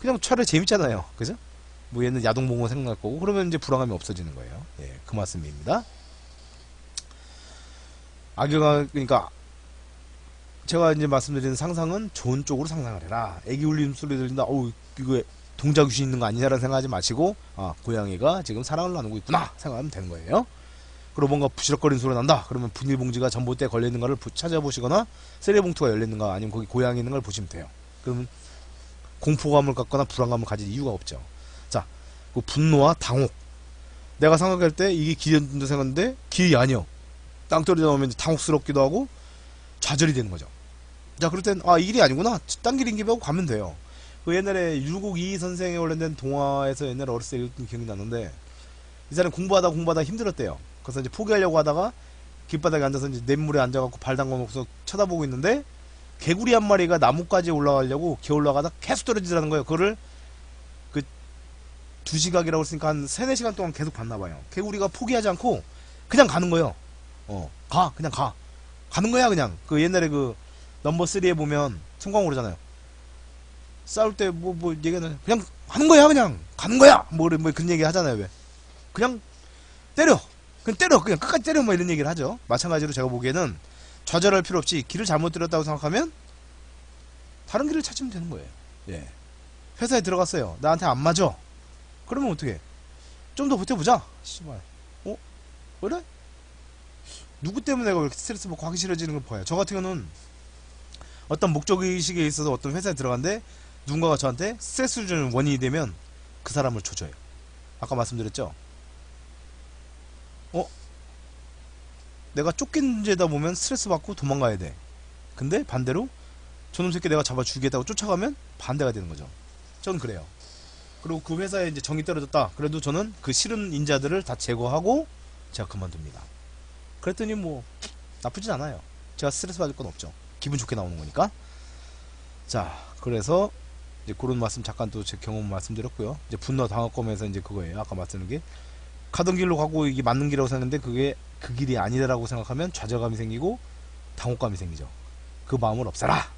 그냥 차라리 재밌잖아요. 그죠? 뭐 얘는 야동봉은 생각날 거고, 그러면 이제 불안감이 없어지는 거예요. 예, 그 말씀입니다. 악영향, 그러니까 제가 이제 말씀드리는 상상은 좋은 쪽으로 상상을 해라. 애기 울림소리 들린다. 어우, 이거 동자 귀신 있는 거 아니냐라는 생각하지 마시고, 아, 고양이가 지금 사랑을 나누고 있구나 생각하면 되는 거예요. 그리고 뭔가 부시럭거리는 소리 난다. 그러면 비닐봉지가 전봇대에 걸려있는 거를 찾아보시거나, 쓰레기봉투가 열려있는 거, 아니면 거기 고양이 있는 걸 보시면 돼요. 그러면 공포감을 갖거나 불안감을 가질 이유가 없죠. 자, 그 분노와 당혹. 내가 생각할 때 이게 길이었는데 생각했는데 길이 아니요. 땅 떨어져 나오면 당혹스럽기도 하고 좌절이 되는 거죠. 자, 그럴 땐 아, 이 길이 아니구나. 딴 길인 게 하고 가면 돼요. 그 옛날에 율곡 이희 선생에 관련된 동화에서 옛날에 어렸을 때 읽었던 기억이 나는데, 이 사람이 공부하다 힘들었대요. 그래서 이제 포기하려고 하다가 길바닥에 앉아서 이제 냇물에 앉아갖고 발 담궈놓고서 쳐다보고 있는데, 개구리 한 마리가 나무까지 올라가려고 기어 올라가다 계속 떨어지더라는 거예요. 그거를 그 2시각이라고 했으니까 한 3-4시간 동안 계속 봤나봐요. 개구리가 포기하지 않고 그냥 가는 거예요. 그냥 가는 거야. 그냥 그 옛날에 그 넘버 3에 보면 송강호 그러잖아요. 싸울 때 뭐 얘기하는, 그냥 하는 거야. 그냥 가는 거야. 뭐 그런 얘기 하잖아요. 왜? 그냥 때려. 그냥 끝까지 때려. 뭐 이런 얘기를 하죠. 마찬가지로 제가 보기에는 좌절할 필요 없이 길을 잘못 들었다고 생각하면 다른 길을 찾으면 되는 거예요. 예. 회사에 들어갔어요. 나한테 안 맞아. 그러면 어떻게? 좀 더 버텨보자. 씨발. 그래? 누구 때문에 내가 왜 이렇게 스트레스 받고 하기 싫어지는 걸 봐요. 저 같은 경우는 어떤 목적의식에 있어서 어떤 회사에 들어갔는데 누군가가 저한테 스트레스를 주는 원인이 되면 그 사람을 조져요. 아까 말씀드렸죠? 내가 쫓긴 죄다 보면 스트레스 받고 도망가야 돼. 근데 반대로 저놈 새끼 내가 잡아 죽이겠다고 쫓아가면 반대가 되는 거죠. 저는 그래요. 그리고 그 회사에 이제 정이 떨어졌다. 그래도 저는 그 싫은 인자들을 다 제거하고 제가 그만둡니다. 그랬더니 뭐 나쁘진 않아요. 제가 스트레스 받을 건 없죠. 기분 좋게 나오는 거니까. 자, 그래서 이제 그런 말씀 잠깐 또 제 경험 말씀드렸고요. 이제 분노 당혹감에서 이제 그거예요. 아까 말씀드린 게 가던 길로 가고 이게 맞는 길이라고 생각했는데 그게 그 길이 아니다라고 생각하면 좌절감이 생기고 당혹감이 생기죠. 그 마음을 없애라.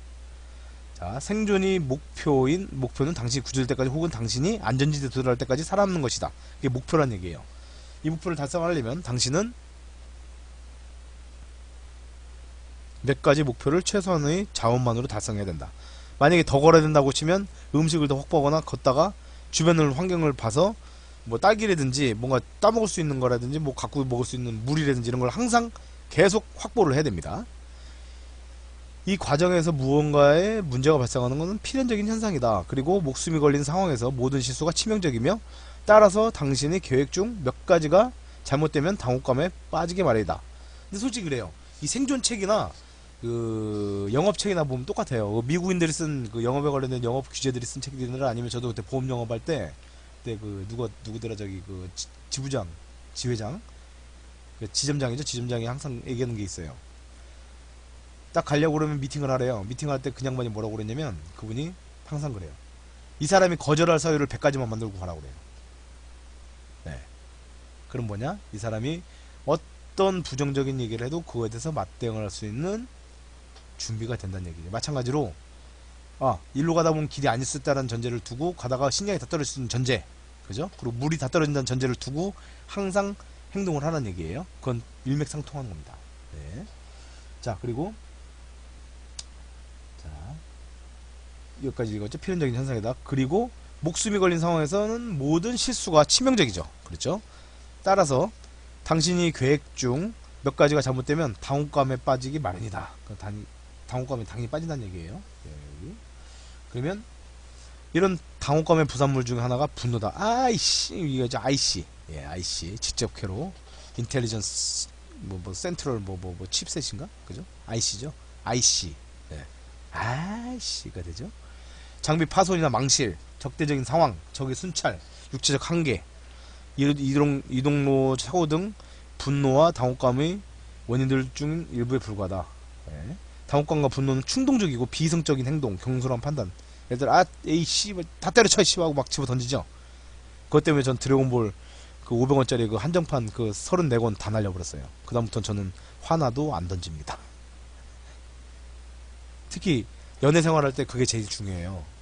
자, 생존이 목표는 당신이 구조될 때까지 혹은 당신이 안전지대에 도달할 때까지 살아남는 것이다. 이게 목표란 얘기예요. 이 목표를 달성하려면 당신은 몇 가지 목표를 최소한의 자원만으로 달성해야 된다. 만약에 더 걸어야 된다고 치면 음식을 더 확보하거나 걷다가 주변을 환경을 봐서 뭐 딸기라든지 뭔가 따먹을 수 있는 거라든지 뭐 갖고 먹을 수 있는 물이라든지 이런 걸 항상 계속 확보를 해야 됩니다. 이 과정에서 무언가의 문제가 발생하는 것은 필연적인 현상이다. 그리고 목숨이 걸린 상황에서 모든 실수가 치명적이며 따라서 당신의 계획 중 몇 가지가 잘못되면 당혹감에 빠지게 마련이다. 근데 솔직히 그래요. 이 생존책이나 그 영업책이나 보면 똑같아요. 미국인들이 쓴 그 영업에 관련된 영업 규제들이 쓴 책들이나 아니면 저도 그때 보험 영업할 때 그때 그 누구더라 저기 그 지부장, 지회장, 그 지점장이죠. 지점장이 항상 얘기하는 게 있어요. 딱 가려고 그러면 미팅을 하래요. 미팅할 때 그 양반이 뭐라고 그랬냐면 그분이 항상 그래요. 이 사람이 거절할 사유를 100가지만 만들고 가라고 그래요. 네. 그럼 뭐냐? 이 사람이 어떤 부정적인 얘기를 해도 그거에 대해서 맞대응을 할 수 있는 준비가 된다는 얘기죠. 마찬가지로 일로 가다 보면 길이 안 있었다는 전제를 두고 가다가 식량이 다 떨어질 수 있는 전제, 그죠? 그리고 물이 다 떨어진다는 전제를 두고 항상 행동을 하라는 얘기예요. 그건 일맥상통하는 겁니다. 네. 자, 그리고 여기까지 읽었죠. 필연적인 현상이다. 그리고 목숨이 걸린 상황에서는 모든 실수가 치명적이죠. 그렇죠? 따라서 당신이 계획 중 몇 가지가 잘못되면 당혹감에 빠지기 마련이다. 당혹감에 당연히 빠진다는 얘기예요. 네. 그러면 이런 당혹감의 부산물 중에 하나가 분노다. 이게 IC. 예, IC. 직접회로 인텔리전스 센트럴 칩셋인가? 그죠? IC죠. IC. 네. IC가 되죠. 장비 파손이나 망실, 적대적인 상황, 적의 순찰, 육체적 한계, 이동로 사고 등 분노와 당혹감의 원인들 중 일부에 불과하다. 네. 당혹감과 분노는 충동적이고 비이성적인 행동, 경솔한 판단. 예를 들어 에이씨 다 때려쳐 씨 하고 막 집어 던지죠. 그것 때문에 전 드래곤볼 그 500원짜리 그 한정판 그 34권 다 날려버렸어요. 그 다음부터는 저는 화나도 안 던집니다. 특히 연애 생활할 때 그게 제일 중요해요.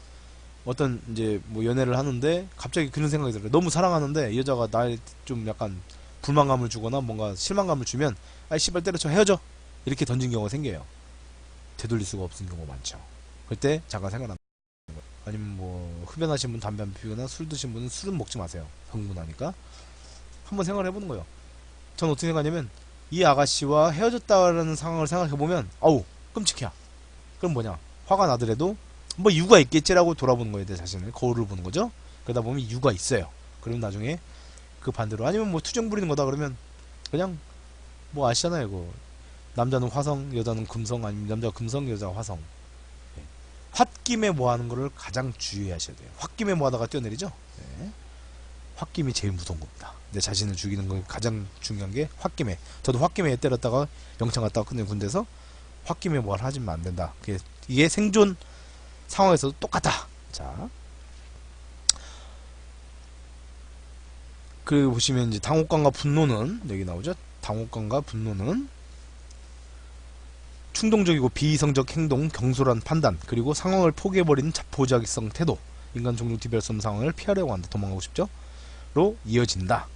어떤 이제 뭐 연애를 하는데 갑자기 그런 생각이 들어요. 너무 사랑하는데 이 여자가 나에 좀 약간 불만감을 주거나 뭔가 실망감을 주면 아이 씨발 때려쳐 헤어져 이렇게 던진 경우가 생겨요. 되돌릴 수가 없는 경우가 많죠. 그때 잠깐 생각난다. 아니면 뭐 흡연하신 분 담배 안 피우거나 술 드신 분은 술은 먹지 마세요. 흥분하니까. 한번 생각을 해보는 거예요. 전 어떻게 생각하냐면 이 아가씨와 헤어졌다라는 상황을 생각해보면 아우 끔찍해. 그럼 뭐냐, 화가 나더라도 뭐 이유가 있겠지라고 돌아보는 거예요. 내 자신을 거울을 보는 거죠. 그러다 보면 이유가 있어요. 그러면 나중에 그 반대로 아니면 뭐 투정 부리는 거다 그러면 그냥 뭐 아시잖아요. 이거 남자는 화성 여자는 금성, 아니면 남자 금성 여자 화성. 홧김에 뭐하는 거를 가장 주의하셔야 돼요. 홧김에 뭐하다가 뛰어내리죠. 네. 홧김이 제일 무서운 겁니다. 내 자신을 죽이는 거 가장 중요한 게 홧김에. 저도 홧김에 때렸다가 영창 갔다가 끝내 군대에서 홧김에 뭘 하지면 안 된다. 이게 생존 상황에서도 똑같다. 자, 그 보시면 이제 당혹감과 분노는 여기 나오죠. 당혹감과 분노는 충동적이고 비이성적 행동, 경솔한 판단, 그리고 상황을 포기해버리는 자포자기성 태도, 인간 종종 뒤별 수 없는 상황을 피하려고 한다, 도망가고 싶죠? 로 이어진다.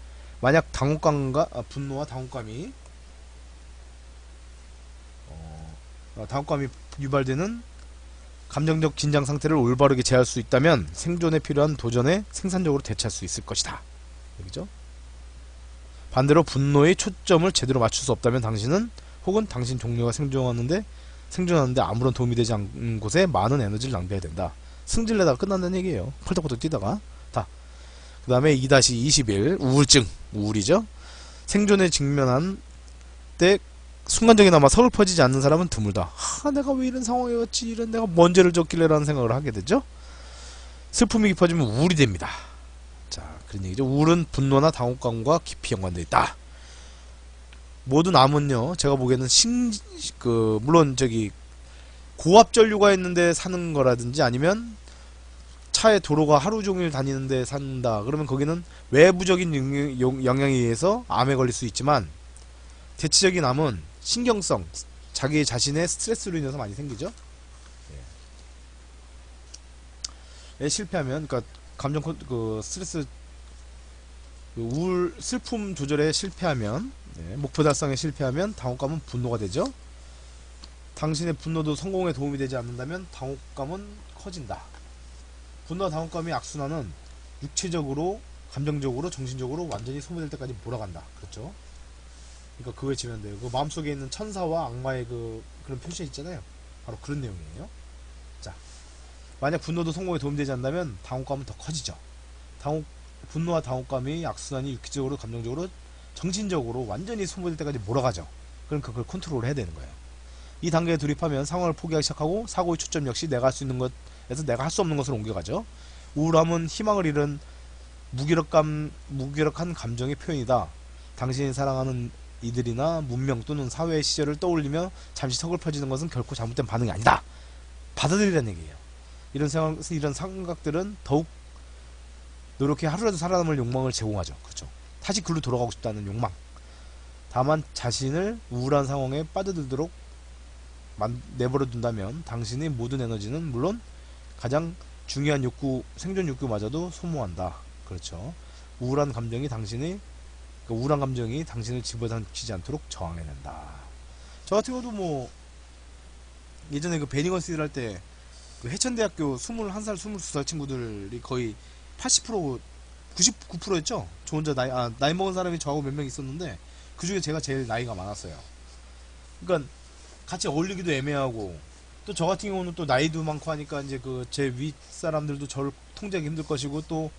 만약 당혹감과 분노와 당혹감이 유발되는 감정적 긴장 상태를 올바르게 제어할 수 있다면 생존에 필요한 도전에 생산적으로 대처할 수 있을 것이다. 여기죠? 반대로 분노의 초점을 제대로 맞출 수 없다면 당신은 혹은 당신 종류가 생존하는데 아무런 도움이 되지 않는 곳에 많은 에너지를 낭비해야 된다. 승질내다가 끝난다는 얘기예요. 펄떡펄떡 뛰다가. 그 다음에 2-21 우울증, 우울이죠. 생존에 직면한 때 순간적이나마 서글퍼지지 않는 사람은 드물다. 내가 왜 이런 상황에 왔지, 이런 내가 뭔 죄를 졌길래 라는 생각을 하게 되죠. 슬픔이 깊어지면 우울이 됩니다. 자, 그런 얘기죠. 우울은 분노나 당혹감과 깊이 연관되어 있다. 모든 암은요, 제가 보기에는 물론 고압 전류가 있는데 사는 거라든지 아니면 차에 도로가 하루 종일 다니는데 산다. 그러면 거기는 외부적인 영향에 의해서 암에 걸릴 수 있지만 대체적인 암은 신경성, 자기 자신의 스트레스로 인해서 많이 생기죠. 실패하면, 그러니까 감정 스트레스, 우울, 슬픔 조절에 실패하면, 목표 달성에 실패하면 당혹감은 분노가 되죠. 당신의 분노도 성공에 도움이 되지 않는다면 당혹감은 커진다. 분노와 당혹감의 악순환은 육체적으로, 감정적으로, 정신적으로 완전히 소모될 때까지 몰아간다. 그렇죠? 그러니까 그걸 지면 돼요. 그 마음속에 있는 천사와 악마의 그런 표시 있잖아요. 바로 그런 내용이에요. 자, 만약 분노도 성공에 도움되지 않는다면 당혹감은 더 커지죠. 분노와 당혹감이 악순환이 육체적으로, 감정적으로, 정신적으로 완전히 소모될 때까지 몰아가죠. 그럼 그걸 컨트롤 해야 되는 거예요. 이 단계에 돌입하면 상황을 포기하기 시작하고 사고의 초점 역시 내가 할 수 있는 것에서 내가 할 수 없는 것으로 옮겨가죠. 우울함은 희망을 잃은 무기력한 감정의 표현이다. 당신이 사랑하는 이들이나 문명 또는 사회의 시절을 떠올리며 잠시 서글퍼지는 것은 결코 잘못된 반응이 아니다. 받아들이라는 얘기예요. 이런 생각들은 더욱 노력해 하루라도 살아남을 욕망을 제공하죠. 그렇죠. 다시 글로 돌아가고 싶다는 욕망. 다만 자신을 우울한 상황에 빠져들도록 내버려둔다면 당신의 모든 에너지는 물론 가장 중요한 욕구, 생존 욕구마저도 소모한다. 그렇죠. 우울한 감정이 당신을 집어삼키지 않도록 저항해낸다. 저 같은 경우도 뭐 예전에 베닝어스를 할 때 해천대학교 21살, 22살 친구들이 거의 80%, 99%였죠. 저 혼자 나이 먹은 사람이 저하고 몇 명 있었는데 그 중에 제가 제일 나이가 많았어요. 그러니까 같이 어울리기도 애매하고, 또 저 같은 경우는 또 나이도 많고 하니까 이제 제 윗 사람들도 저를 통제하기 힘들 것이고, 또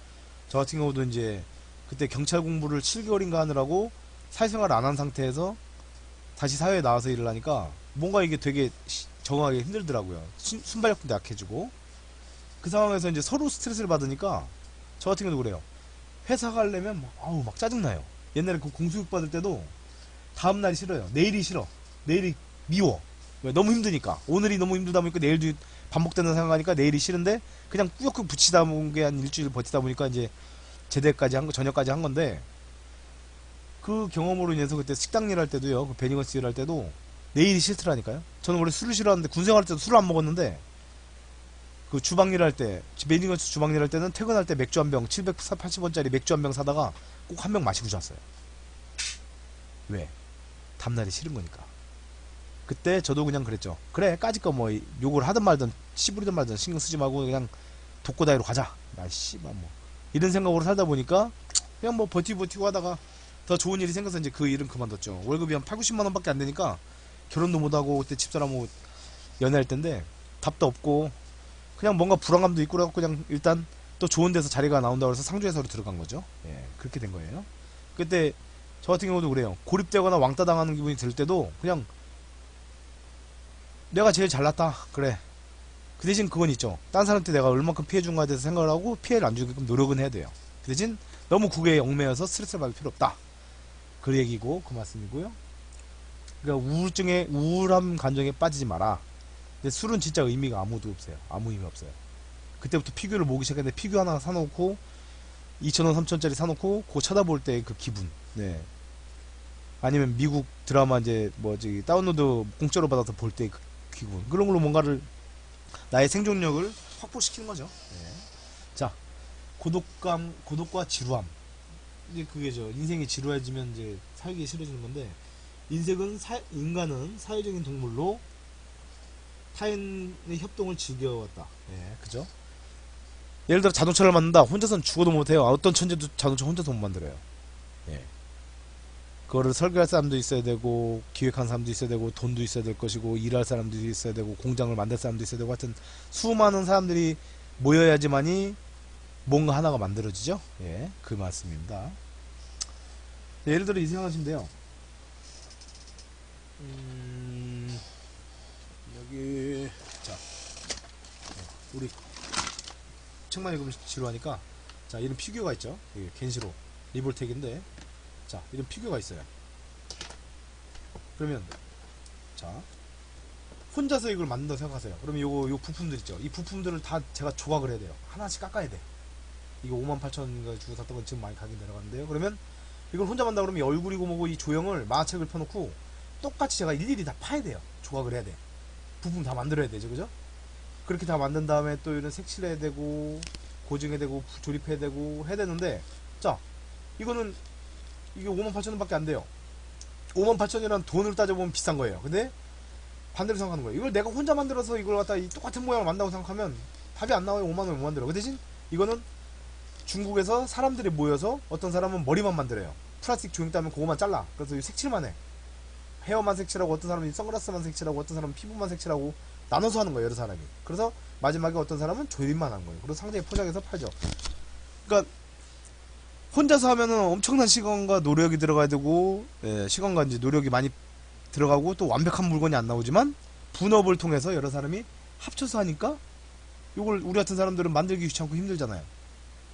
저 같은 경우도 이제 그때 경찰 공부를 7개월인가 하느라고 사회생활을 안 한 상태에서 다시 사회에 나와서 일을 하니까 뭔가 이게 되게 적응하기 힘들더라고요. 순발력도 약해지고. 그 상황에서 이제 서로 스트레스를 받으니까 저 같은 경우도 그래요. 회사 가려면 막 짜증나요. 옛날에 공수육 받을 때도 다음날이 싫어요. 내일이 싫어. 내일이 미워. 왜? 너무 힘드니까. 오늘이 너무 힘들다 보니까 내일도 반복된다 생각하니까 내일이 싫은데 그냥 꾸역꾸역 붙이다 보는 게 한 일주일 버티다 보니까 이제 저녁까지 한 건데, 그 경험으로 인해서 그때 식당 일 할 때도요, 베닝어스 일 할 때도 내일이 싫더라니까요. 저는 원래 술을 싫어하는데 군생활 할 때도 술을 안 먹었는데 그 주방일 할 때, 매니건스 주방일 할 때는 퇴근할 때 맥주 한 병, 780원짜리 맥주 한 병 사다가 꼭 한 병 마시고 잤어요. 왜? 다음날이 싫은 거니까. 그때 저도 그냥 그랬죠. 그래, 까짓거 뭐 욕을 하든 말든 씨부리든 말든 신경 쓰지 말고 그냥 독고다이로 가자. 나 씨발 뭐 이런 생각으로 살다 보니까 그냥 뭐 버티고 하다가 더 좋은 일이 생겨서 이제 그 일은 그만뒀죠. 월급이 한 8, 90만 원밖에 안 되니까 결혼도 못하고 그때 집사람하고 연애할 텐데 답도 없고 그냥 뭔가 불안감도 있고 그래갖고 그냥 일단 또 좋은 데서 자리가 나온다고 해서 상주회사로 들어간 거죠. 예, 그렇게 된 거예요. 그때 저 같은 경우도 그래요. 고립되거나 왕따 당하는 기분이 들 때도 그냥 내가 제일 잘났다. 그래. 그 대신 그건 있죠. 딴 사람한테 내가 얼마큼 피해준 거에 대해서 생각을 하고 피해를 안 주게끔 노력은 해야 돼요. 그 대신 너무 국외에 얽매여서 스트레스를 받을 필요 없다. 그 얘기고 그 말씀이고요. 그러니까 우울함 감정에 빠지지 마라. 근데 술은 진짜 의미가 아무도 없어요. 아무 의미 없어요. 그때부터 피규어를 모으기 시작했는데 피규어 하나 사놓고 2,000원, 3,000원짜리 사놓고 그거 쳐다볼 때 그 기분. 네. 아니면 미국 드라마 이제 뭐 저기 다운로드 공짜로 받아서 볼 때 그 기분. 그런 걸로 뭔가를 나의 생존력을 확보시키는 거죠. 네. 자, 고독과 지루함. 이제 그게죠. 인생이 지루해지면 이제 살기 싫어지는 건데 인간은 사회적인 동물로 타인의 협동을 즐겨왔다. 예, 그죠? 예를 들어 자동차를 만든다. 혼자서는 죽어도 못해요. 어떤 천재도 자동차 혼자서 못 만들어요. 예. 그거를 설계할 사람도 있어야 되고 기획한 사람도 있어야 되고 돈도 있어야 될 것이고 일할 사람도 있어야 되고 공장을 만들 사람도 있어야 되고 하여튼 수많은 사람들이 모여야지만이 뭔가 하나가 만들어지죠. 예, 그 말씀입니다. 예를 들어 이 생각하시면 돼요. 여기 자 우리 책만 읽으면 지루하니까 자 이런 피규어가 있죠. 여기 겐시로 리볼텍인데 자 이런 피규어가 있어요. 그러면 자 혼자서 이걸 만든다고 생각하세요. 그러면 요 부품들 있죠. 이 부품들을 다 제가 조각을 해야 돼요. 하나씩 깎아야 돼. 이거 58,000원인가 주고 샀던 건 지금 많이 가격이 내려갔는데요. 그러면 이걸 혼자 만든다 그러면 얼굴이고 뭐고 이 조형을 만화책을 펴놓고 똑같이 제가 일일이 다 파야 돼요. 조각을 해야 돼. 부품 다 만들어야 되죠. 그죠? 그렇게 다 만든 다음에 또 이런 색칠해야 되고 고증해야 되고 조립해야 되고 해야 되는데 자 이거는 이게 58,000원 밖에 안 돼요. 58,000원이란 돈을 따져보면 비싼 거예요. 근데 반대로 생각하는 거예요. 이걸 내가 혼자 만들어서 이걸 갖다 이 똑같은 모양을 만든다고 생각하면 답이 안 나와요. 5만원에 못 만들어. 그 대신 이거는 중국에서 사람들이 모여서 어떤 사람은 머리만 만들어요. 플라스틱 조형 따면 그거만 잘라. 그래서 색칠만 해. 헤어만 색칠하고 어떤 사람은 선글라스만 색칠하고 어떤 사람은 피부만 색칠하고 나눠서 하는 거예요. 여러 사람이. 그래서 마지막에 어떤 사람은 조립만 하는 거예요. 그리고 상자에 포장해서 팔죠. 그러니까 혼자서 하면은 엄청난 시간과 노력이 들어가야 되고 시간과 이제 노력이 많이 들어가고 또 완벽한 물건이 안 나오지만 분업을 통해서 여러 사람이 합쳐서 하니까 이걸 우리 같은 사람들은 만들기 귀찮고 힘들잖아요.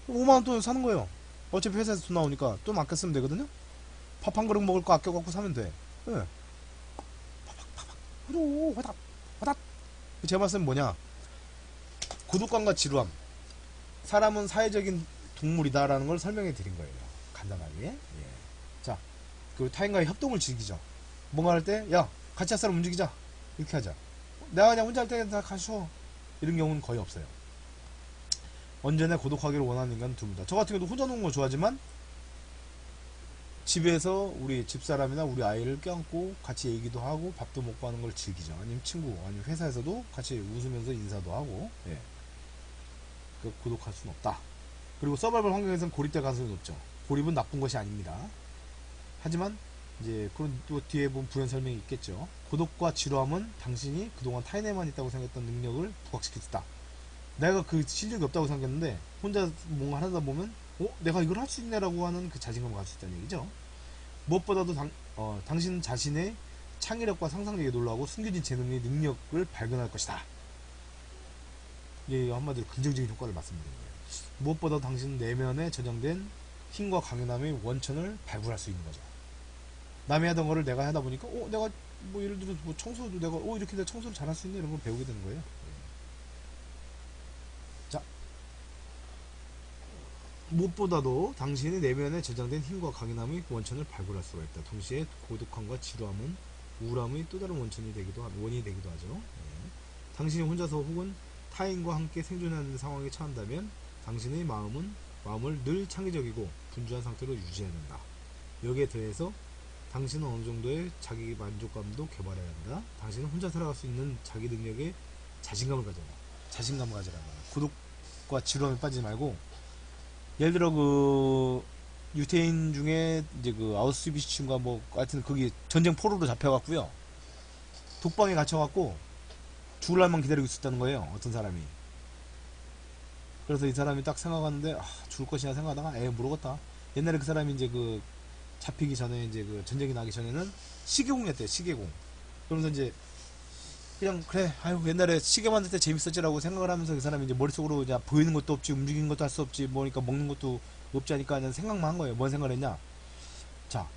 5만원 돈 사는 거예요. 어차피 회사에서 돈 나오니까 돈 아껴 쓰면 되거든요. 밥 한 그릇 먹을 거 아껴갖고 사면 돼. 예. 파박 화닥 화닥. 제 말씀은 뭐냐, 고독감과 지루함. 사람은 사회적인 동물이다라는 걸 설명해 드린 거예요. 간단하게. 예. 자, 그 타인과의 협동을 즐기죠. 뭔가 할 때, 야, 같이 할 사람 움직이자. 이렇게 하자. 내가 그냥 혼자 할 때 다 가셔. 이런 경우는 거의 없어요. 언제나 고독하기를 원하는 인간은 드물다. 저 같은 경우도 혼자 노는 걸 좋아하지만 집에서 우리 집사람이나 우리 아이를 껴안고 같이 얘기도 하고 밥도 먹고 하는 걸 즐기죠. 아니면 친구, 아니면 회사에서도 같이 웃으면서 인사도 하고. 예. 그 고독할 수는 없다. 그리고 서바이벌 환경에서는 고립될 가능성이 높죠. 고립은 나쁜 것이 아닙니다. 하지만 이제 그런 또 뒤에 보면 부연 설명이 있겠죠. 고독과 지루함은 당신이 그동안 타인에만 있다고 생각했던 능력을 부각시킬 수 있다. 내가 그 실력이 없다고 생각했는데 혼자 뭔가 하다 보면 내가 이걸 할 수 있네라고 하는 그 자신감을 가질 수 있다는 얘기죠. 무엇보다도 당신 자신의 창의력과 상상력에 놀라고 숨겨진 재능의 능력을 발견할 것이다. 이게 한마디로 긍정적인 효과를 말씀드리는 거예요. 무엇보다 당신 내면에 저장된 힘과 강인함의 원천을 발굴할 수 있는 거죠. 남이 하던 거를 내가 하다 보니까 내가 뭐 예를 들어 뭐 청소도 내가 이렇게 내가 청소를 잘할 수 있네 이런 걸 배우게 되는 거예요. 자, 무엇보다도 당신의 내면에 저장된 힘과 강인함의 원천을 발굴할 수가 있다. 동시에 고독함과 지루함은 우울함의 또 다른 원인이 되기도 하죠. 당신이 혼자서 혹은 타인과 함께 생존하는 상황에 처한다면 당신의 마음을 늘 창의적이고 분주한 상태로 유지해야 된다. 여기에 더해서 당신은 어느 정도의 자기 만족감도 개발해야 한다. 당신은 혼자 살아갈 수 있는 자기 능력에 자신감을 가져라. 자신감을 가져라. 고독과 지루함에 빠지지 말고, 예를 들어 그 유태인 중에 이제 그 아우슈비츠인가 뭐 하여튼 거기 전쟁 포로로 잡혀갔고요. 독방에 갇혀갖고 죽을 날만 기다리고 있었다는 거예요. 어떤 사람이. 그래서 이 사람이 딱 생각하는데, 아, 죽을 것이냐 생각하다가 모르겠다. 옛날에 그 사람이 이제 그 잡히기 전에 이제 그 전쟁이 나기 전에는 시계공이었대요. 시계공. 그러면서 이제 그냥 그래, 아유 옛날에 시계 만들 때 재밌었지라고 생각을 하면서 그 사람이 이제 머릿속으로 이제 보이는 것도 없지 움직이는 것도 할 수 없지 뭐니까 먹는 것도 없지 하니까 그냥 생각만 한 거예요. 뭔 생각을 했냐? 자,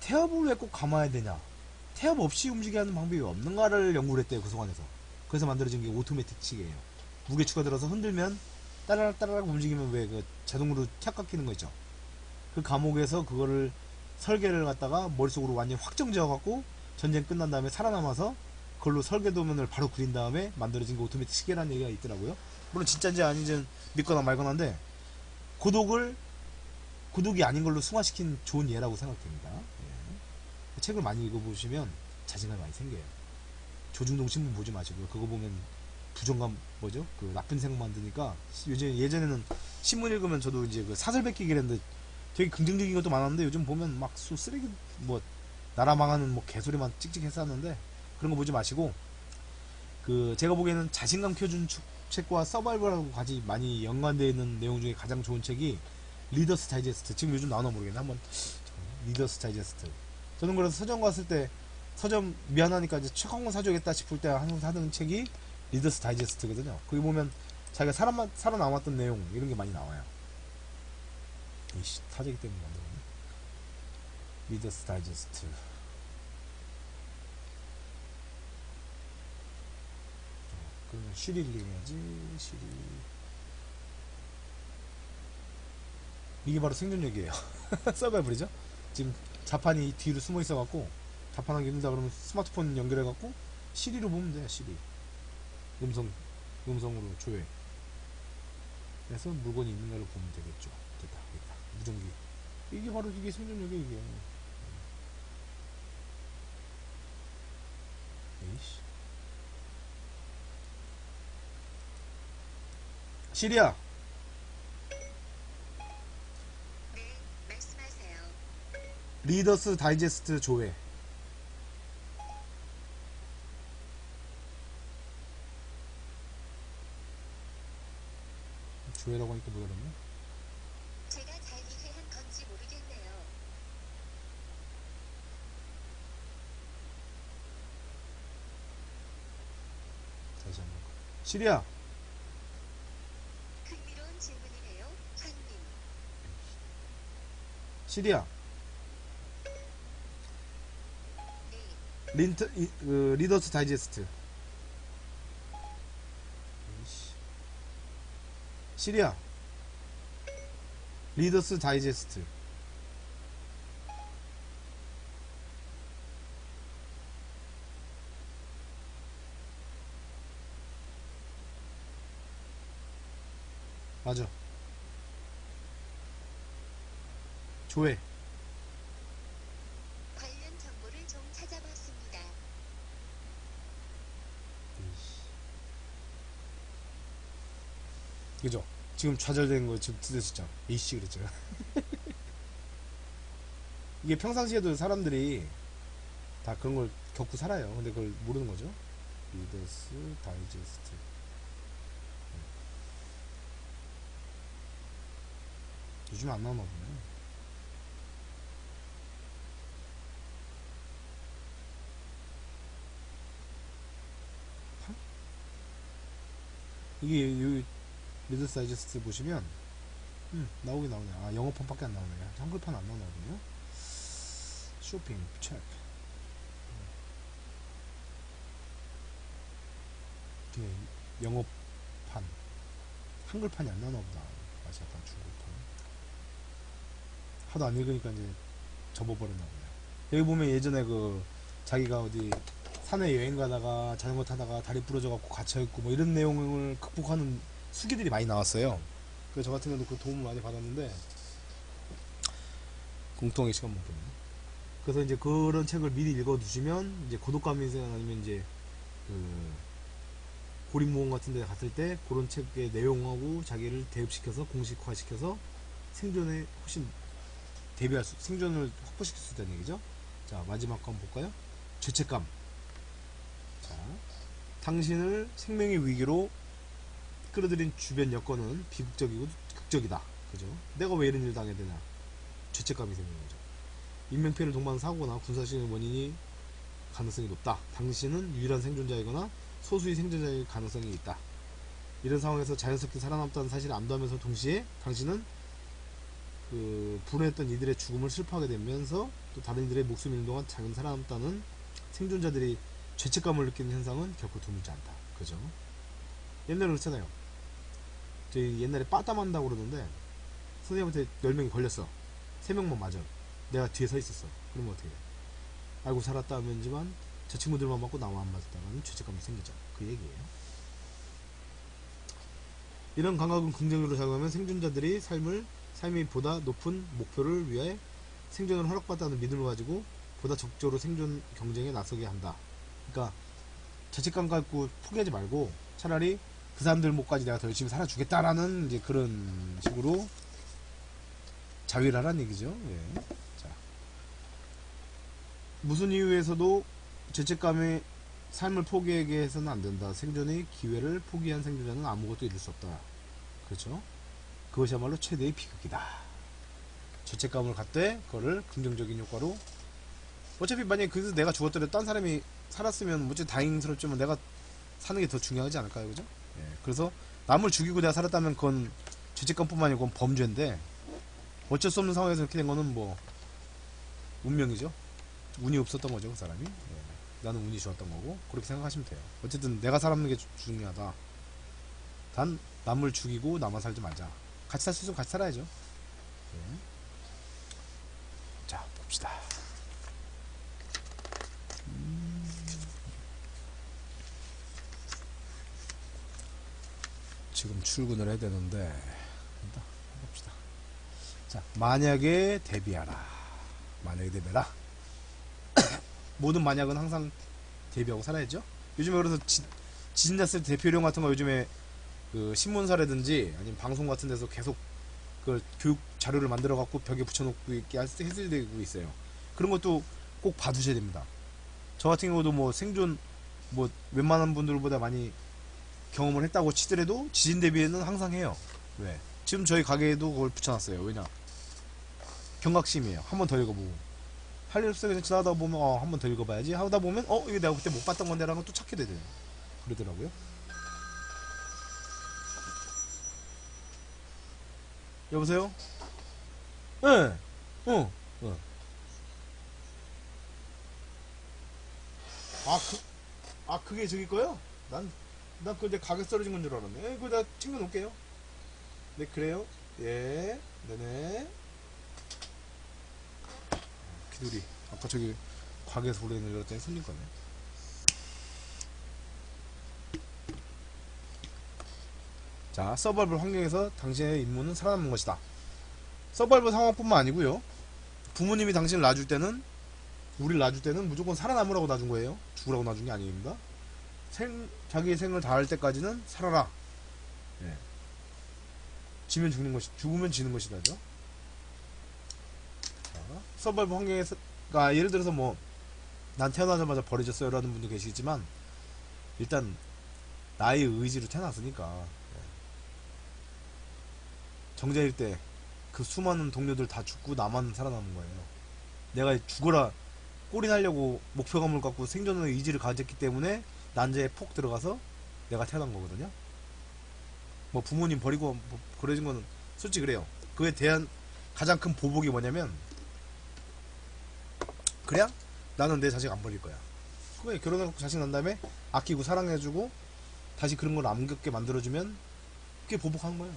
태엽을 왜 꼭 감아야 되냐? 태엽 없이 움직이게 하는 방법이 없는가를 연구를 했대요. 그 속안에서. 그래서 만들어진 게 오토매틱 시계예요. 무게추가 들어서 흔들면 따라락 따라락 움직이면 왜 그 자동으로 탁 깎이는 거 있죠. 그 감옥에서 그거를 설계를 갖다가 머릿속으로 완전히 확정지어 갖고 전쟁 끝난 다음에 살아남아서 그걸로 설계도면을 바로 그린 다음에 만들어진 게 오토매틱 시계라는 얘기가 있더라고요. 물론 진짜인지 아닌지는 믿거나 말거나인데 고독이 아닌 걸로 승화시킨 좋은 예라고 생각됩니다. 예. 책을 많이 읽어보시면 자신감이 많이 생겨요. 조중동 신문 보지 마시고요. 그거 보면 부정감 뭐죠? 그 나쁜 생각만 드니까 예전에는 신문 읽으면 저도 이제 그 사설 베끼기를 했는데 되게 긍정적인 것도 많았는데 요즘 보면 막 쓰레기 뭐 나라 망하는 뭐 개소리만 찍찍 했었는데 그런 거 보지 마시고 그 제가 보기에는 자신감 켜준 책과 서바이벌하고 같이 많이 연관되어 있는 내용 중에 가장 좋은 책이 리더스 다이제스트. 지금 요즘 나오나 모르겠네. 한번 리더스 다이제스트. 저는 그래서 서점 갔을 때 서점 미안하니까 이제 책 한 권 사줘야겠다 싶을 때 항상 사는 책이 리더스 다이제스트거든요. 거기 보면 자기가 살아남았던 내용 이런 게 많이 나와요. 이씨 타자기 때문에 안 되거든요. 리더스 다이제스트. 그러면 시리를 해야지. 시리. 이게 바로 생존력이에요. 서바이벌이죠. 지금 자판이 뒤로 숨어 있어갖고 자판하기 힘들다 그러면 스마트폰 연결해갖고 시리로 보면 돼요. 시리. 음성으로 조회. 그래서 물건이 있는가를 보면 되겠죠. 됐다. 무전기. 이게 바로 이게 생존력이에요. 이게. 에이씨. 시리야. 네, 말씀하세요. 리더스 다이제스트 조회. 조회라고 하니까 뭐라 그러냐? 제가 잘 이해한 건지 모르겠네요. 다시 한번. 시리야. 흥미로운 질문이네요, 황님. 시리야. 네, 리더스 다이제스트. 시리야. 리더스 다이제스트. 맞아. 조회. 관련 정보를 좀 찾아봤습니다. 그죠? 지금 좌절된 거 지금 들으시죠? 이씨 그랬죠. 이게 평상시에도 사람들이 다 그런 걸 겪고 살아요. 근데 그걸 모르는 거죠. 리더스 다이제스트. 요즘 안 나오나 보네. 이게 요 리더스 다이제스트 보시면 나오긴 나오네. 아 영어판밖에 안 나오네. 한글판 안 나오나 보네요. 쇼핑 체크. 이게 영어판 한글판이 안 나오나 보다. 다시 약간 중국판. 하도 안 읽으니까 이제 접어버렸나 보네. 여기 보면 예전에 그 자기가 어디 산에 여행 가다가 자전거 타다가 다리 부러져 갖고 갇혀 있고 뭐 이런 내용을 극복하는 수기들이 많이 나왔어요. 그래서 저 같은 경우도 그 도움을 많이 받았는데 공통의 시간 못 보네. 그래서 이제 그런 책을 미리 읽어 두시면 이제 고독감이 생각 아니면 이제 그 고립모험 같은 데 갔을 때 그런 책의 내용하고 자기를 대입시켜서 공식화시켜서 생존에 훨씬 생존을 확보시킬 수 있다는 얘기죠. 자, 마지막 거 한번 볼까요? 죄책감. 자, 당신을 생명의 위기로 끌어들인 주변 여건은 비극적이고 극적이다. 그죠? 내가 왜 이런 일 당해야 되냐? 죄책감이 생기는 거죠. 인명피해를 동반한 사고나 군사시행의 원인이 가능성이 높다. 당신은 유일한 생존자이거나 소수의 생존자일 가능성이 있다. 이런 상황에서 자연스럽게 살아남았다는 사실을 안도하면서 동시에 당신은 그 불운했던 이들의 죽음을 슬퍼하게 되면서 또 다른 이들의 목숨 잃는 동안 자기는 살아남았다는 생존자들이 죄책감을 느끼는 현상은 결코 드물지 않다. 그죠? 옛날에 그렇잖아요. 저희 옛날에 빠따만다고 그러는데 선생님한테 10명이 걸렸어. 3명만 맞아. 내가 뒤에 서 있었어. 그러면 어떻게 돼? 알고 살았다 하면지만 저 친구들만 맞고 나만 안 맞았다는 죄책감이 생기죠. 그 얘기예요. 이런 감각은 긍정적으로 작용하면 생존자들이 삶이 보다 높은 목표를 위해 생존을 허락받다는 믿음을 가지고 보다 적극적으로 생존 경쟁에 나서게 한다. 그러니까 죄책감 갖고 포기하지 말고 차라리 그 사람들 목까지 내가 더 열심히 살아주겠다라는 이제 그런 식으로 자위를 하라는 얘기죠. 예. 자, 무슨 이유에서도 죄책감에 삶을 포기하게 해서는 안 된다. 생존의 기회를 포기한 생존자는 아무것도 이룰 수 없다. 그렇죠? 그것이야말로 최대의 비극이다. 죄책감을 갖되 그거를 긍정적인 효과로 어차피 만약에 그래서 내가 죽었더라도 딴 사람이 살았으면 어쨌든 다행스럽지만 내가 사는 게 더 중요하지 않을까요? 그죠? 예. 그래서 남을 죽이고 내가 살았다면 그건 죄책감뿐만 아니고 그건 범죄인데 어쩔 수 없는 상황에서 이렇게 된 거는 뭐 운명이죠. 운이 없었던 거죠, 그 사람이. 예. 나는 운이 좋았던 거고 그렇게 생각하시면 돼요. 어쨌든 내가 살아남는 게 중요하다. 단 남을 죽이고 나만 살지 말자. 같이 살 수 있으면 같이 살아야죠. 예. 자, 봅시다. 지금 출근을 해야 되는데 봅시다. 자, 만약에 대비하라. 만약에 대비하라. 모든 만약은 항상 대비하고 살아야죠. 요즘에 그래서 지진 났을 때 대피령 같은 거 요즘에 그 신문사라든지 아니면 방송 같은 데서 계속 그 교육 자료를 만들어 갖고 벽에 붙여놓고 있게 해설되고 있어요. 그런 것도 꼭 봐두셔야 됩니다. 저 같은 경우도 뭐 생존 뭐 웬만한 분들보다 많이 경험을 했다고 치더라도 지진 대비에는 항상 해요. 왜? 지금 저희 가게에도 그걸 붙여놨어요. 왜냐? 경각심이에요. 한 번 더 읽어보고 할 일 없어요. 그냥 지나가다 보면 한 번 더 읽어봐야지 하다 보면 이거 내가 그때 못 봤던 건데 라는 걸 또 찾게 되더라고요. 그러더라고요. 여보세요? 예. 네. 어. 그게 저기 거요? 난 그거 내 가게 떨어진 건 줄 알았네. 그거 내가 챙겨 놓을게요. 네, 그래요? 예. 네네. 기돌이. 아까 저기 가게에서 오래 내렸더니 손님 거네. 자, 서바이벌 환경에서 당신의 임무는 살아남는 것이다. 서바이벌 상황뿐만 아니고요. 부모님이 당신을 놔줄 때는 우리를 놔줄 때는 무조건 살아남으라고 놔준 거예요. 죽으라고 놔준 게 아닙니다. 자기의 생을 다할 때까지는 살아라. 예. 지면 죽는 것이, 죽으면 지는 것이다죠. 자, 서바이벌 환경에서, 그러니까 예를 들어서 뭐, 난 태어나자마자 버려졌어요 라는 분도 계시지만, 일단, 나의 의지로 태어났으니까, 예. 정자일 때, 그 수많은 동료들 다 죽고 나만 살아남은 거예요. 내가 죽어라, 꼴이 나려고 목표감을 갖고 생존의 의지를 가졌기 때문에, 난자에 폭 들어가서 내가 태어난 거거든요. 뭐 부모님 버리고 뭐 그러진 거는 솔직히 그래요. 그에 대한 가장 큰 보복이 뭐냐면 그래야 나는 내 자식 안 버릴 거야. 그게 결혼하고 자식 난 다음에 아끼고 사랑해주고 다시 그런 걸 안 겪게 만들어주면 그게 보복하는 거예요.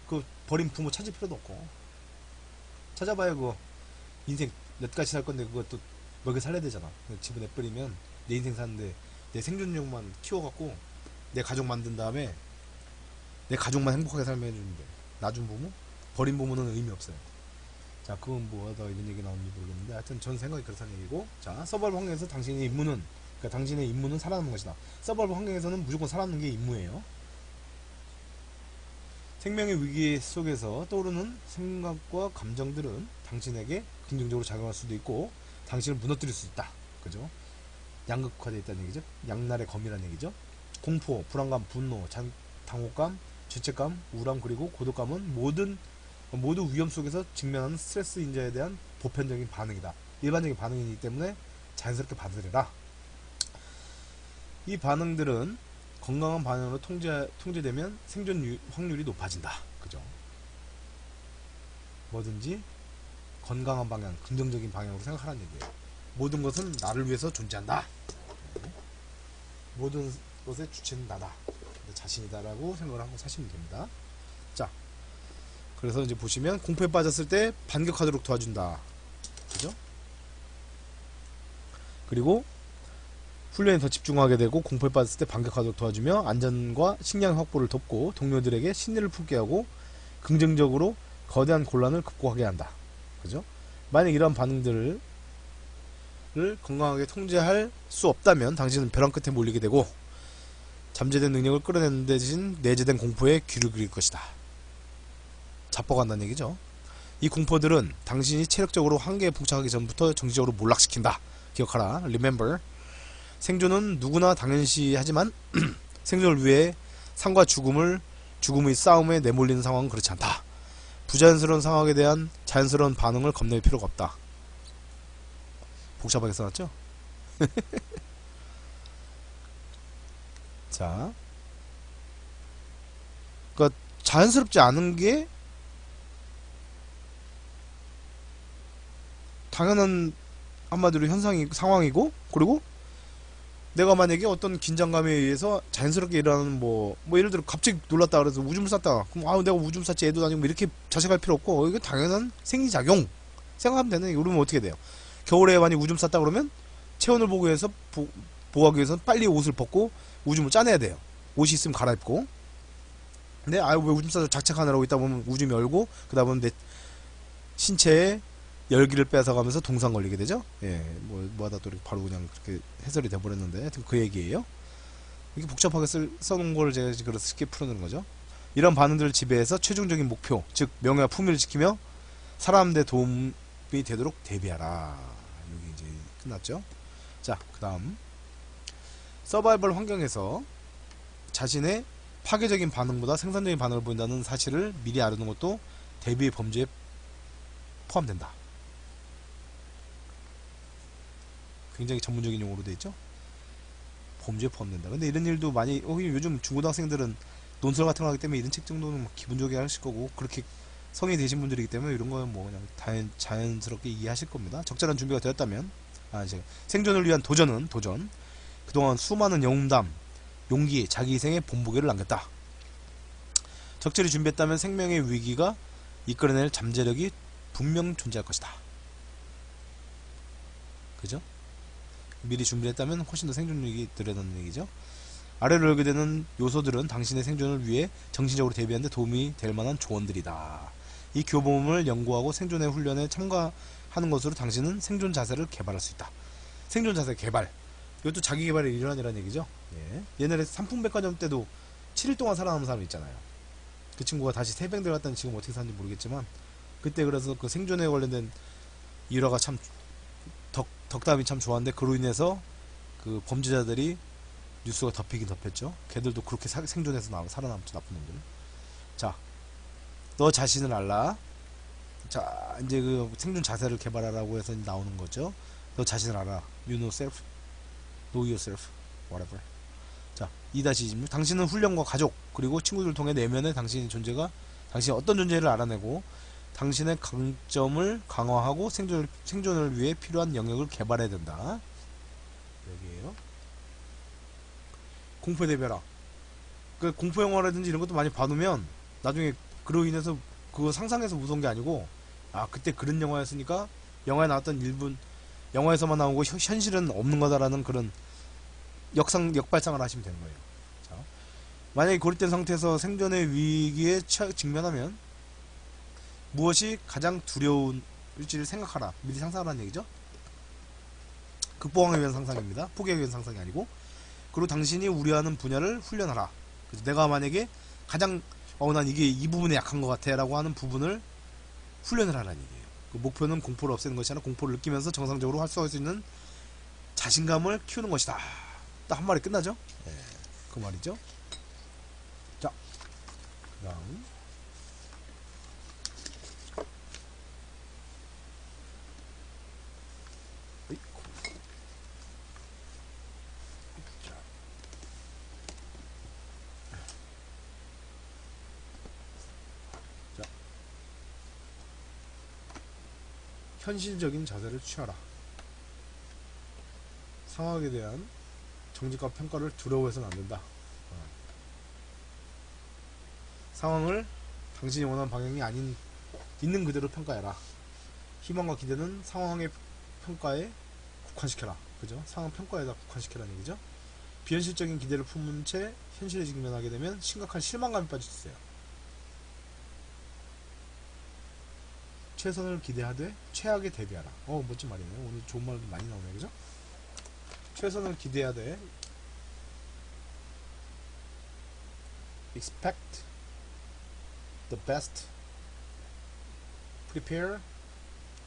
그 버린 부모 찾을 필요도 없고 찾아봐야 그거 인생 몇 가지 살 건데 그것도 먹여 살려야 되잖아. 집에 내버리면 내 인생 사는데 내 생존력만 키워갖고 내 가족 만든 다음에 내 가족만 행복하게 살면 해주는데 나중 부모? 버린 부모는 의미 없어요. 자, 그건 뭐하다 이런 얘기 나오는지 모르겠는데 하여튼 전 생각이 그렇다는 얘기고, 자, 서바이벌 환경에서 당신의 임무는, 그러니까 당신의 임무는 살아남는 것이다. 서바이벌 환경에서는 무조건 살아남는 게 임무예요. 생명의 위기 속에서 떠오르는 생각과 감정들은 당신에게 긍정적으로 작용할 수도 있고 당신을 무너뜨릴 수 있다. 그죠? 양극화되어 있다는 얘기죠. 양날의 검이라는 얘기죠. 공포, 불안감, 분노, 당혹감, 죄책감, 우울함, 그리고 고독감은 모두 위험 속에서 직면하는 스트레스 인자에 대한 보편적인 반응이다. 일반적인 반응이기 때문에 자연스럽게 받아들여라. 이 반응들은 건강한 반응으로 통제되면 생존 확률이 높아진다. 그죠? 뭐든지 건강한 방향, 긍정적인 방향으로 생각하라는 얘기예요. 모든 것은 나를 위해서 존재한다. 모든 것의 주체는 나다. 내 자신이다라고 생각을 하고 사시면 됩니다. 자, 그래서 이제 보시면 공포에 빠졌을 때 반격하도록 도와준다. 그죠? 그리고 훈련에 더 집중하게 되고 공포에 빠졌을 때 반격하도록 도와주며 안전과 식량 확보를 돕고 동료들에게 신뢰를 품게 하고 긍정적으로 거대한 곤란을 극복하게 한다. 그죠? 만약 이러한 반응들을 건강하게 통제할 수 없다면 당신은 벼랑 끝에 몰리게 되고 잠재된 능력을 끌어내는 대신 내재된 공포에 귀를 기울일 것이다. 자뻑한다는 얘기죠. 이 공포들은 당신이 체력적으로 한계에 봉착하기 전부터 정신적으로 몰락시킨다. 기억하라. Remember. 생존은 누구나 당연시하지만 생존을 위해 삶과 죽음의 싸움에 내몰리는 상황은 그렇지 않다. 부자연스러운 상황에 대한 자연스러운 반응을 겁낼 필요가 없다. 복잡하게 써놨죠? 자, 그러니까 자연스럽지 않은 게 당연한 한마디로 상황이고, 그리고 내가 만약에 어떤 긴장감에 의해서 자연스럽게 일어나는 뭐 예를 들어 갑자기 놀랐다 그래서 오줌을 쌌다. 그럼 내가 오줌 쌌지 애도 아니고 이렇게 자책할 필요 없고 이거 당연한 생리작용 생각하면 되는. 이러면 어떻게 돼요? 겨울에 많이 오줌 쌌다 그러면 체온을 보호하기 위해서 빨리 옷을 벗고 오줌을 짜내야 돼요. 옷이 있으면 갈아입고. 근데 왜 오줌 싸서 자책하느라고 있다 보면 오줌이 열고 그다음에 내 신체에 열기를 뺏어가면서 동상 걸리게 되죠. 예, 뭐하다 또 이렇게 바로 그냥 그렇게 해설이 돼버렸는데, 하여튼 그 얘기예요. 이렇게 복잡하게 써놓은 걸 제가 그래서 쉽게 풀어내는 거죠. 이런 반응들을 지배해서 최종적인 목표, 즉 명예와 품위를 지키며 사람한 데 도움이 되도록 대비하라. 여기 이제 끝났죠. 자, 그 다음 서바이벌 환경에서 자신의 파괴적인 반응보다 생산적인 반응을 보인다는 사실을 미리 알아두는 것도 대비 범죄에 포함된다. 굉장히 전문적인 용어로 되어 있죠. 범죄에 포함된다. 근데 이런 일도 많이 요즘 중고등학생들은 논술 같은 거 하기 때문에 이런 책 정도는 기분 좋게 하실 거고, 그렇게 성인이 되신 분들이기 때문에 이런 거는 뭐 그냥 자연스럽게 이해하실 겁니다. 적절한 준비가 되었다면. 이제 생존을 위한 도전. 그동안 수많은 영웅담, 용기, 자기희생의 본보기를 남겼다. 적절히 준비했다면 생명의 위기가 이끌어낼 잠재력이 분명 존재할 것이다. 그죠? 미리 준비를 했다면 훨씬 더 생존력이 늘어나는 얘기죠. 아래로 열게 되는 요소들은 당신의 생존을 위해 정신적으로 대비하는 데 도움이 될 만한 조언들이다. 이 교범을 연구하고 생존의 훈련에 참가하는 것으로 당신은 생존 자세를 개발할 수 있다. 생존 자세 개발. 이것도 자기 개발의 일환이라는 얘기죠. 예. 옛날에 삼풍백화점 때도 7일 동안 살아남은 사람 있잖아요. 그 친구가 다시 새벽 들어갔다는 지금 어떻게 사는지 모르겠지만, 그때 그래서 그 생존에 관련된 일화가 참 덕담이 참 좋았는데, 그로 인해서 그 범죄자들이 뉴스가 덮이긴 덮였죠. 걔들도 그렇게 생존해서 살아남죠, 나쁜 놈들. 자, 너 자신을 알라. 자, 이제 그 생존 자세를 개발하라고 해서 나오는 거죠. 너 자신을 알아. You know self, know yourself, whatever. 자, 2-26. 당신은 훈련과 가족 그리고 친구들을 통해 내면의 당신의 존재가, 당신이 어떤 존재를 알아내고 당신의 강점을 강화하고 생존을 위해 필요한 영역을 개발해야 된다. 여기에요. 공포에 대비해라. 그 공포 영화라든지 이런 것도 많이 봐두면 나중에 그로 인해서 그거 상상해서 무서운 게 아니고, 그때 그런 영화였으니까 영화에 나왔던 일본 영화에서만 나오고 현실은 없는 거다라는 그런 역발상을 하시면 되는 거예요. 자, 만약에 고립된 상태에서 생존의 위기에 직면하면 무엇이 가장 두려운지를 생각하라. 미리 상상하라는 얘기죠. 극복하기 위한 상상입니다. 포기하기 위한 상상이 아니고. 그리고 당신이 우려하는 분야를 훈련하라. 그래서 내가 만약에 가장 난 이게 이 부분에 약한 것 같아 라고 하는 부분을 훈련을 하라는 얘기예요. 그 목표는 공포를 없애는 것이 아니라 공포를 느끼면서 정상적으로 활성화할 수 있는 자신감을 키우는 것이다. 딱 한 마리 끝나죠? 예, 그 말이죠. 자, 그 다음 현실적인 자세를 취하라. 상황에 대한 정직과 평가를 두려워해서는 안된다. 상황을 당신이 원하는 방향이 아닌 있는 그대로 평가해라. 희망과 기대는 상황의 평가에 국한시켜라. 그죠? 상황 평가에다 국한시켜라는 얘기죠. 비현실적인 기대를 품은 채 현실에 직면하게 되면 심각한 실망감에 빠질 수 있어요. 최선을 기대하되 최악에 대비하라. 멋진 말이네요. 오늘 좋은 말도 많이 나오네요. 그죠? 최선을 기대하되 expect the best, prepare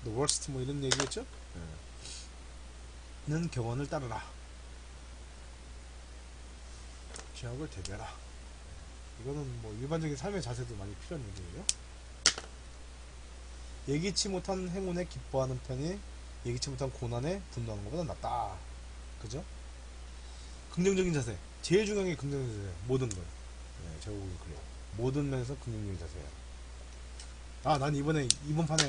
the worst, 뭐 이런 얘기겠죠? 는 경원을 따르라. 최악을 대비하라. 이거는 뭐 일반적인 삶의 자세도 많이 필요한 얘기예요. 예기치 못한 행운에 기뻐하는 편이 예기치 못한 고난에 분노하는 것보다 낫다. 그죠? 긍정적인 자세. 제일 중요한 게 긍정적인 자세. 모든 걸. 네, 제가 보기 그래요. 모든 면에서 긍정적인 자세예요. 난 이번 판에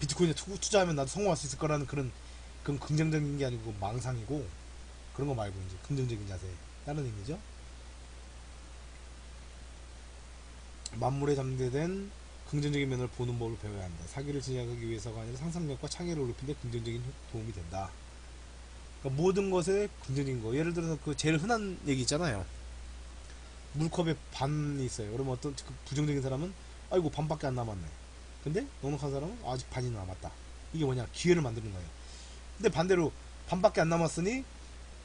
비트코인에 투자하면 나도 성공할 수 있을 거라는 그런 긍정적인 게 아니고 망상이고, 그런 거 말고 이제 긍정적인 자세. 다른 의미죠. 만물에 잠재된 긍정적인 면을 보는 법을 배워야 한다. 사기를 진행하기 위해서가 아니라 상상력과 창의력을 높이는 데 긍정적인 도움이 된다. 그러니까 모든 것에 긍정적인 거. 예를 들어서 그 제일 흔한 얘기 있잖아요. 물컵에 반이 있어요. 그러면 어떤 그 부정적인 사람은 아이고 반밖에 안 남았네. 근데 넉넉한 사람은 아직 반이 남았다. 이게 뭐냐? 기회를 만드는 거예요. 근데 반대로 반밖에 안 남았으니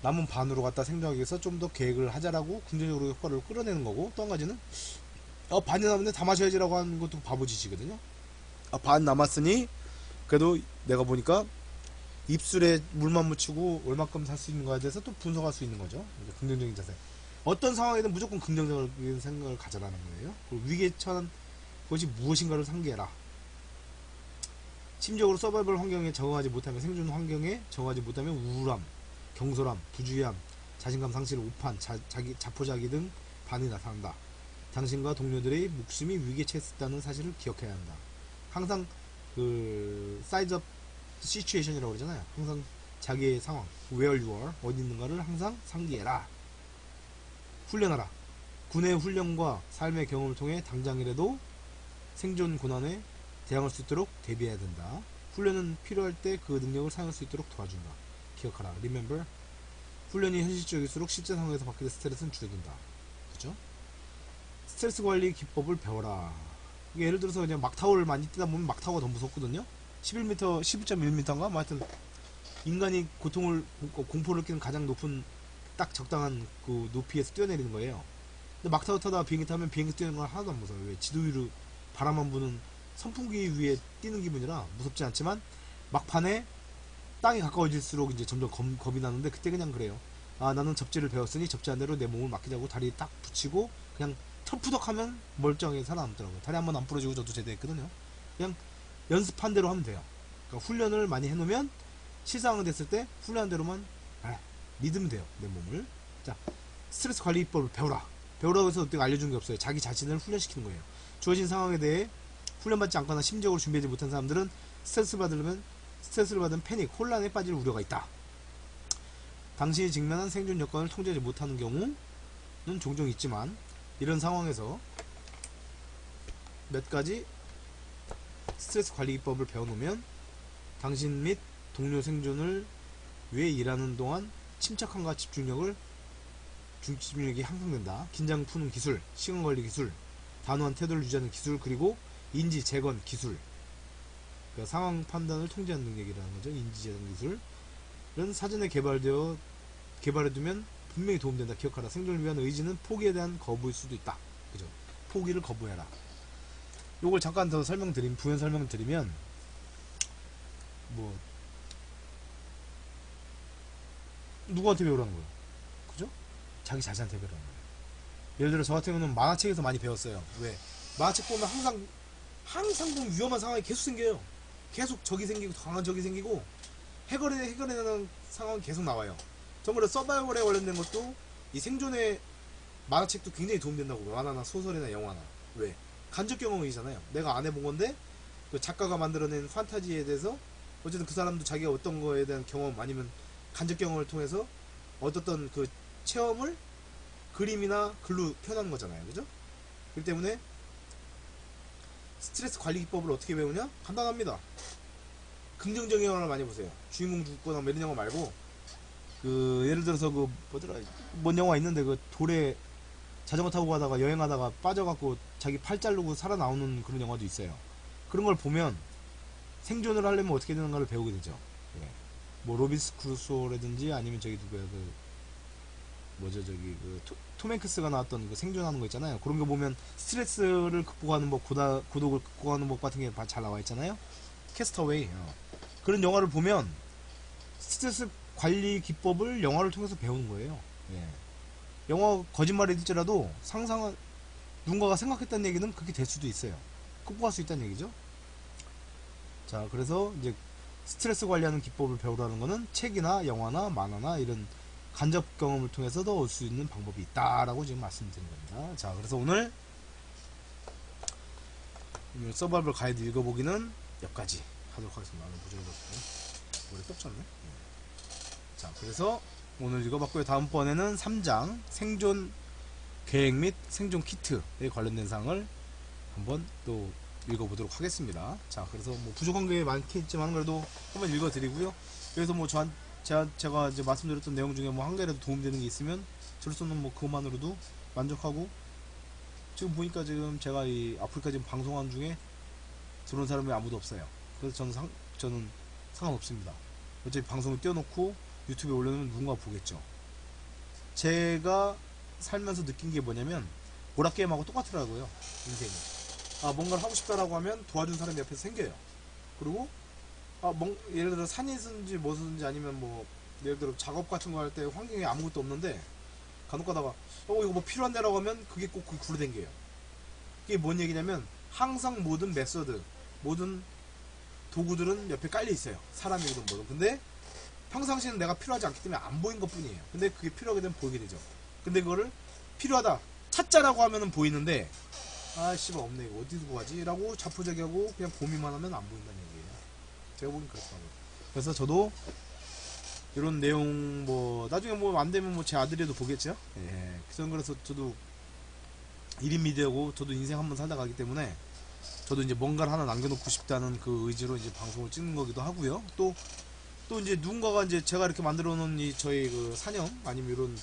남은 반으로 갖다 생존하기 위해서 좀 더 계획을 하자라고 긍정적으로 효과를 끌어내는 거고, 또 한 가지는 반이 남았는데 다 마셔야지라고 하는 것도 바보짓이거든요. 반 남았으니 그래도 내가 보니까 입술에 물만 묻히고 얼마큼 살 수 있는 거에 대해서 또 분석할 수 있는 거죠. 긍정적인 자세. 어떤 상황에든 무조건 긍정적인 생각을 가져라는 거예요. 그리고 위기에 처한 것이 무엇인가를 상기해라. 심적으로 서바이벌 환경에 적응하지 못하면, 생존 환경에 적응하지 못하면 우울함, 경솔함, 부주의함, 자신감 상실, 오판, 자포자기 등 반응이 나타난다. 당신과 동료들의 목숨이 위기에 처했다는 사실을 기억해야 한다. 항상 size of situation이라고 그러잖아요. 항상 자기의 상황, where you are, 어디 있는가를 항상 상기해라. 훈련하라. 군의 훈련과 삶의 경험을 통해 당장이라도 생존 고난에 대항할 수 있도록 대비해야 된다. 훈련은 필요할 때 그 능력을 사용할 수 있도록 도와준다. 기억하라. Remember. 훈련이 현실적일수록 실제 상황에서 받게 될 스트레스는 줄어든다. 그죠? 스트레스 관리 기법을 배워라. 예를 들어서 그냥 막타워를 많이 뛰다 보면 막타워가 더 무섭거든요. 11m, 11.1m인가? 뭐 하여튼 인간이 공포를 느끼는 가장 높은 딱 적당한 그 높이에서 뛰어내리는 거예요. 근데 막타워 타다가 비행기 타면 비행기 뛰는 건 하나도 안 무서워요. 왜? 지도 위로 바람만 부는 선풍기 위에 뛰는 기분이라 무섭지 않지만, 막판에 땅이 가까워질수록 이제 점점 겁이 나는데, 그때 그냥 그래요. 나는 접지를 배웠으니 접지한 대로 내 몸을 맡기자고 다리 딱 붙이고 그냥 터푸덕하면 멀쩡하게 살아남더라고요. 다리 한번 안 부러지고 저도 제대했거든요. 그냥 연습한 대로 하면 돼요. 그러니까 훈련을 많이 해놓으면 실상이 됐을 때 훈련한 대로만 믿으면 돼요. 내 몸을. 자, 스트레스 관리법을 배워라. 배우라고 해서 어떻게 알려주는 게 없어요. 자기 자신을 훈련시키는 거예요. 주어진 상황에 대해 훈련받지 않거나 심적으로 준비하지 못한 사람들은 스트레스를 받은 패닉, 혼란에 빠질 우려가 있다. 당신이 직면한 생존 여건을 통제하지 못하는 경우는 종종 있지만, 이런 상황에서 몇 가지 스트레스 관리법을 배워놓으면 당신 및 동료 생존을 왜 일하는 동안 침착함과 집중력이 향상된다. 긴장 푸는 기술, 시간 관리 기술, 단호한 태도를 유지하는 기술, 그리고 인지 재건 기술. 그러니까 상황 판단을 통제하는 능력이라는 거죠. 인지 재건 기술은 사전에 개발해두면 분명히 도움된다. 기억하라. 생존을 위한 의지는 포기에 대한 거부일 수도 있다. 그죠? 포기를 거부해라. 요걸 잠깐 더 부연 설명드리면, 뭐, 누구한테 배우라는 거예요? 그죠? 자기 자신한테 배우라는 거예요. 예를 들어 저 같은 경우는 만화책에서 많이 배웠어요. 왜? 만화책 보면 항상 좀 위험한 상황이 계속 생겨요. 계속 적이 생기고, 강한 적이 생기고, 해결해내는 상황이 계속 나와요. 정말 서바이벌에 관련된 것도 이 생존의 만화책도 굉장히 도움된다고. 만화나 소설이나 영화나. 왜? 간접 경험이잖아요. 내가 안 해본 건데 그 작가가 만들어낸 판타지에 대해서 어쨌든 그 사람도 자기가 어떤 거에 대한 경험 아니면 간접 경험을 통해서 얻었던 그 체험을 그림이나 글로 표현하는 거잖아요. 그죠? 그렇기 때문에 스트레스 관리 기법을 어떻게 배우냐? 간단합니다. 긍정적인 영화를 많이 보세요. 주인공 죽거나 뭐 이런 영화 말고, 그 예를 들어서 그 뭐더라, 뭔 영화 있는데 그 돌에 자전거 타고 가다가 여행하다가 빠져갖고 자기 팔 자르고 살아나오는 그런 영화도 있어요. 그런 걸 보면 생존을 하려면 어떻게 되는가를 배우게 되죠. 예. 뭐 로빈스 크루소라든지 아니면 저기 누구야, 그 뭐죠, 저기 그 톰 행크스가 나왔던 그 생존하는 거 있잖아요. 그런 거 보면 스트레스를 극복하는 법, 고독을 극복하는 법 같은 게 잘 나와 있잖아요. 캐스터웨이. 그런 영화를 보면 스트레스 관리 기법을 영화를 통해서 배우는 거예요. 예. 영화 거짓말일지라도 상상은 누군가가 생각했다는 얘기는 그렇게 될 수도 있어요. 극복할 수 있다는 얘기죠. 자, 그래서 이제 스트레스 관리하는 기법을 배우라는 거는 책이나 영화나 만화나 이런 간접 경험을 통해서도 올 수 있는 방법이 있다라고 지금 말씀드린 겁니다. 자, 그래서 오늘 서바이벌 가이드 읽어보기는 여기까지 하도록 하겠습니다. 머리 떡쳤네. 자, 그래서 오늘 읽어봤고요. 다음번에는 3장 생존 계획 및 생존 키트에 관련된 사항을 한번 또 읽어보도록 하겠습니다. 자, 그래서 뭐 부족한 게 많겠지만 그래도 한번 읽어드리고요. 그래서 뭐 제가 이제 말씀드렸던 내용 중에 뭐 한 개라도 도움되는 게 있으면 저로서는 뭐 그것만으로도 만족하고, 지금 보니까 지금 제가 이 아프리카 지금 방송한 중에 들어온 사람이 아무도 없어요. 그래서 저는 상관없습니다. 어차피 방송을 띄워놓고 유튜브에 올려놓으면 누군가 보겠죠. 제가 살면서 느낀 게 뭐냐면 오락게임하고 똑같더라고요. 인생이. 뭔가를 하고 싶다라고 하면 도와준 사람이 옆에서 생겨요. 그리고 예를 들어 산이든지 뭐든지 아니면 뭐 예를 들어 작업 같은 거 할 때 환경에 아무것도 없는데 간혹 가다가 이거 뭐 필요한데라고 하면 그게 꼭 굴러댕겨요. 이게 뭔 얘기냐면 항상 모든 메서드, 모든 도구들은 옆에 깔려 있어요. 사람이든 뭐든. 근데 평상시에는 내가 필요하지 않기 때문에 안 보인 것 뿐이에요. 근데 그게 필요하게 되면 보이게 되죠. 근데 그거를 필요하다 찾자라고 하면은 보이는데, 씨발 없네, 이거 어디서 구하지? 라고 자포자기하고 그냥 고민만 하면 안 보인다는 얘기예요. 제가 보긴 그렇더라고요. 그래서 저도 이런 내용 뭐 나중에 뭐 안 되면 뭐 제 아들이라도 보겠죠. 예. 그래서 저도 1인 미디어고 저도 인생 한번 살다 가기 때문에 저도 이제 뭔가를 하나 남겨놓고 싶다는 그 의지로 이제 방송을 찍는 거기도 하고요. 또 이제 누군가가 이제 제가 이렇게 만들어 놓은 이 저희 그 사념 아니면 이런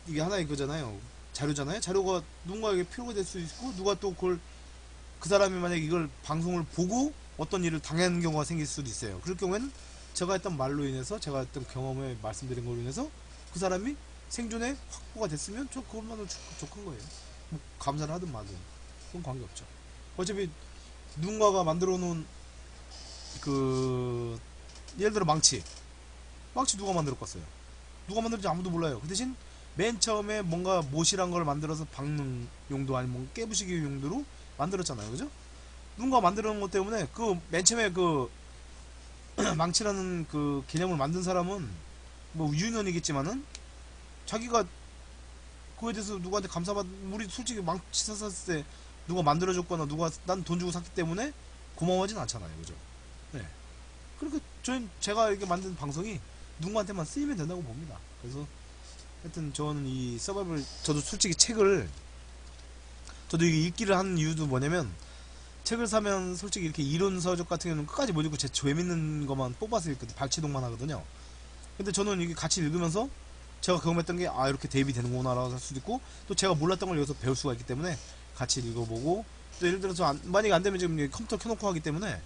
이게 하나의 그잖아요. 자료잖아요. 자료가 누군가에게 필요가 될 수 있고, 누가 또 그 사람이 만약에 이걸 방송을 보고 어떤 일을 당하는 경우가 생길 수도 있어요. 그럴 경우에는 제가 했던 말로 인해서, 제가 했던 경험에 말씀드린 걸로 인해서 그 사람이 생존에 확보가 됐으면 저 그것만으로 족한 거예요. 뭐 감사를 하든 말든 그건 관계없죠. 어차피 누군가가 만들어 놓은 그 예를 들어 망치 누가 만들었겠어요? 누가 만들었는지 아무도 몰라요. 그 대신 맨 처음에 뭔가 못이란 걸 만들어서 박는 용도 아니면 뭔가 깨부시기 용도로 만들었잖아요. 그죠? 누군가 만들어 놓은 것 때문에 그 맨 처음에 그 망치라는 그 개념을 만든 사람은 뭐 유인원이겠지만은 자기가 그거에 대해서 누구한테 우리 솔직히 망치 샀을 때 누가 만들어줬거나 난 돈 주고 샀기 때문에 고마워하진 않잖아요. 그죠? 네. 그러니까 제가 이렇게 만든 방송이 누구한테만 쓰이면 된다고 봅니다. 그래서 하여튼 저는 이 서바이벌, 저도 솔직히 저도 이게 읽기를 하는 이유도 뭐냐면, 책을 사면 솔직히 이렇게 이론 서적 같은 경우는 끝까지 못 읽고 제 재밌는 것만 뽑아서 읽거든요. 발췌동만 하거든요. 근데 저는 이게 같이 읽으면서 제가 경험했던 게 아 이렇게 대입이 되는구나라고 할 수도 있고 또 제가 몰랐던 걸 여기서 배울 수가 있기 때문에 같이 읽어보고 또 예를 들어서 만약에 안 되면 지금 컴퓨터 켜놓고 하기 때문에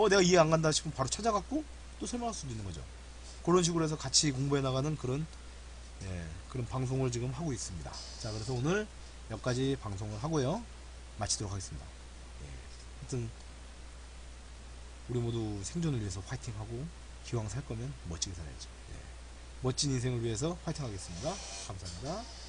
내가 이해 안 간다 싶으면 바로 찾아갖고 또 설명할 수도 있는 거죠. 그런 식으로 해서 같이 공부해 나가는 그런 그런 방송을 지금 하고 있습니다. 자, 그래서 오늘 여기까지 방송을 하고요. 마치도록 하겠습니다. 하여튼 우리 모두 생존을 위해서 화이팅하고 기왕 살 거면 멋지게 살아야죠. 멋진 인생을 위해서 화이팅 하겠습니다. 감사합니다.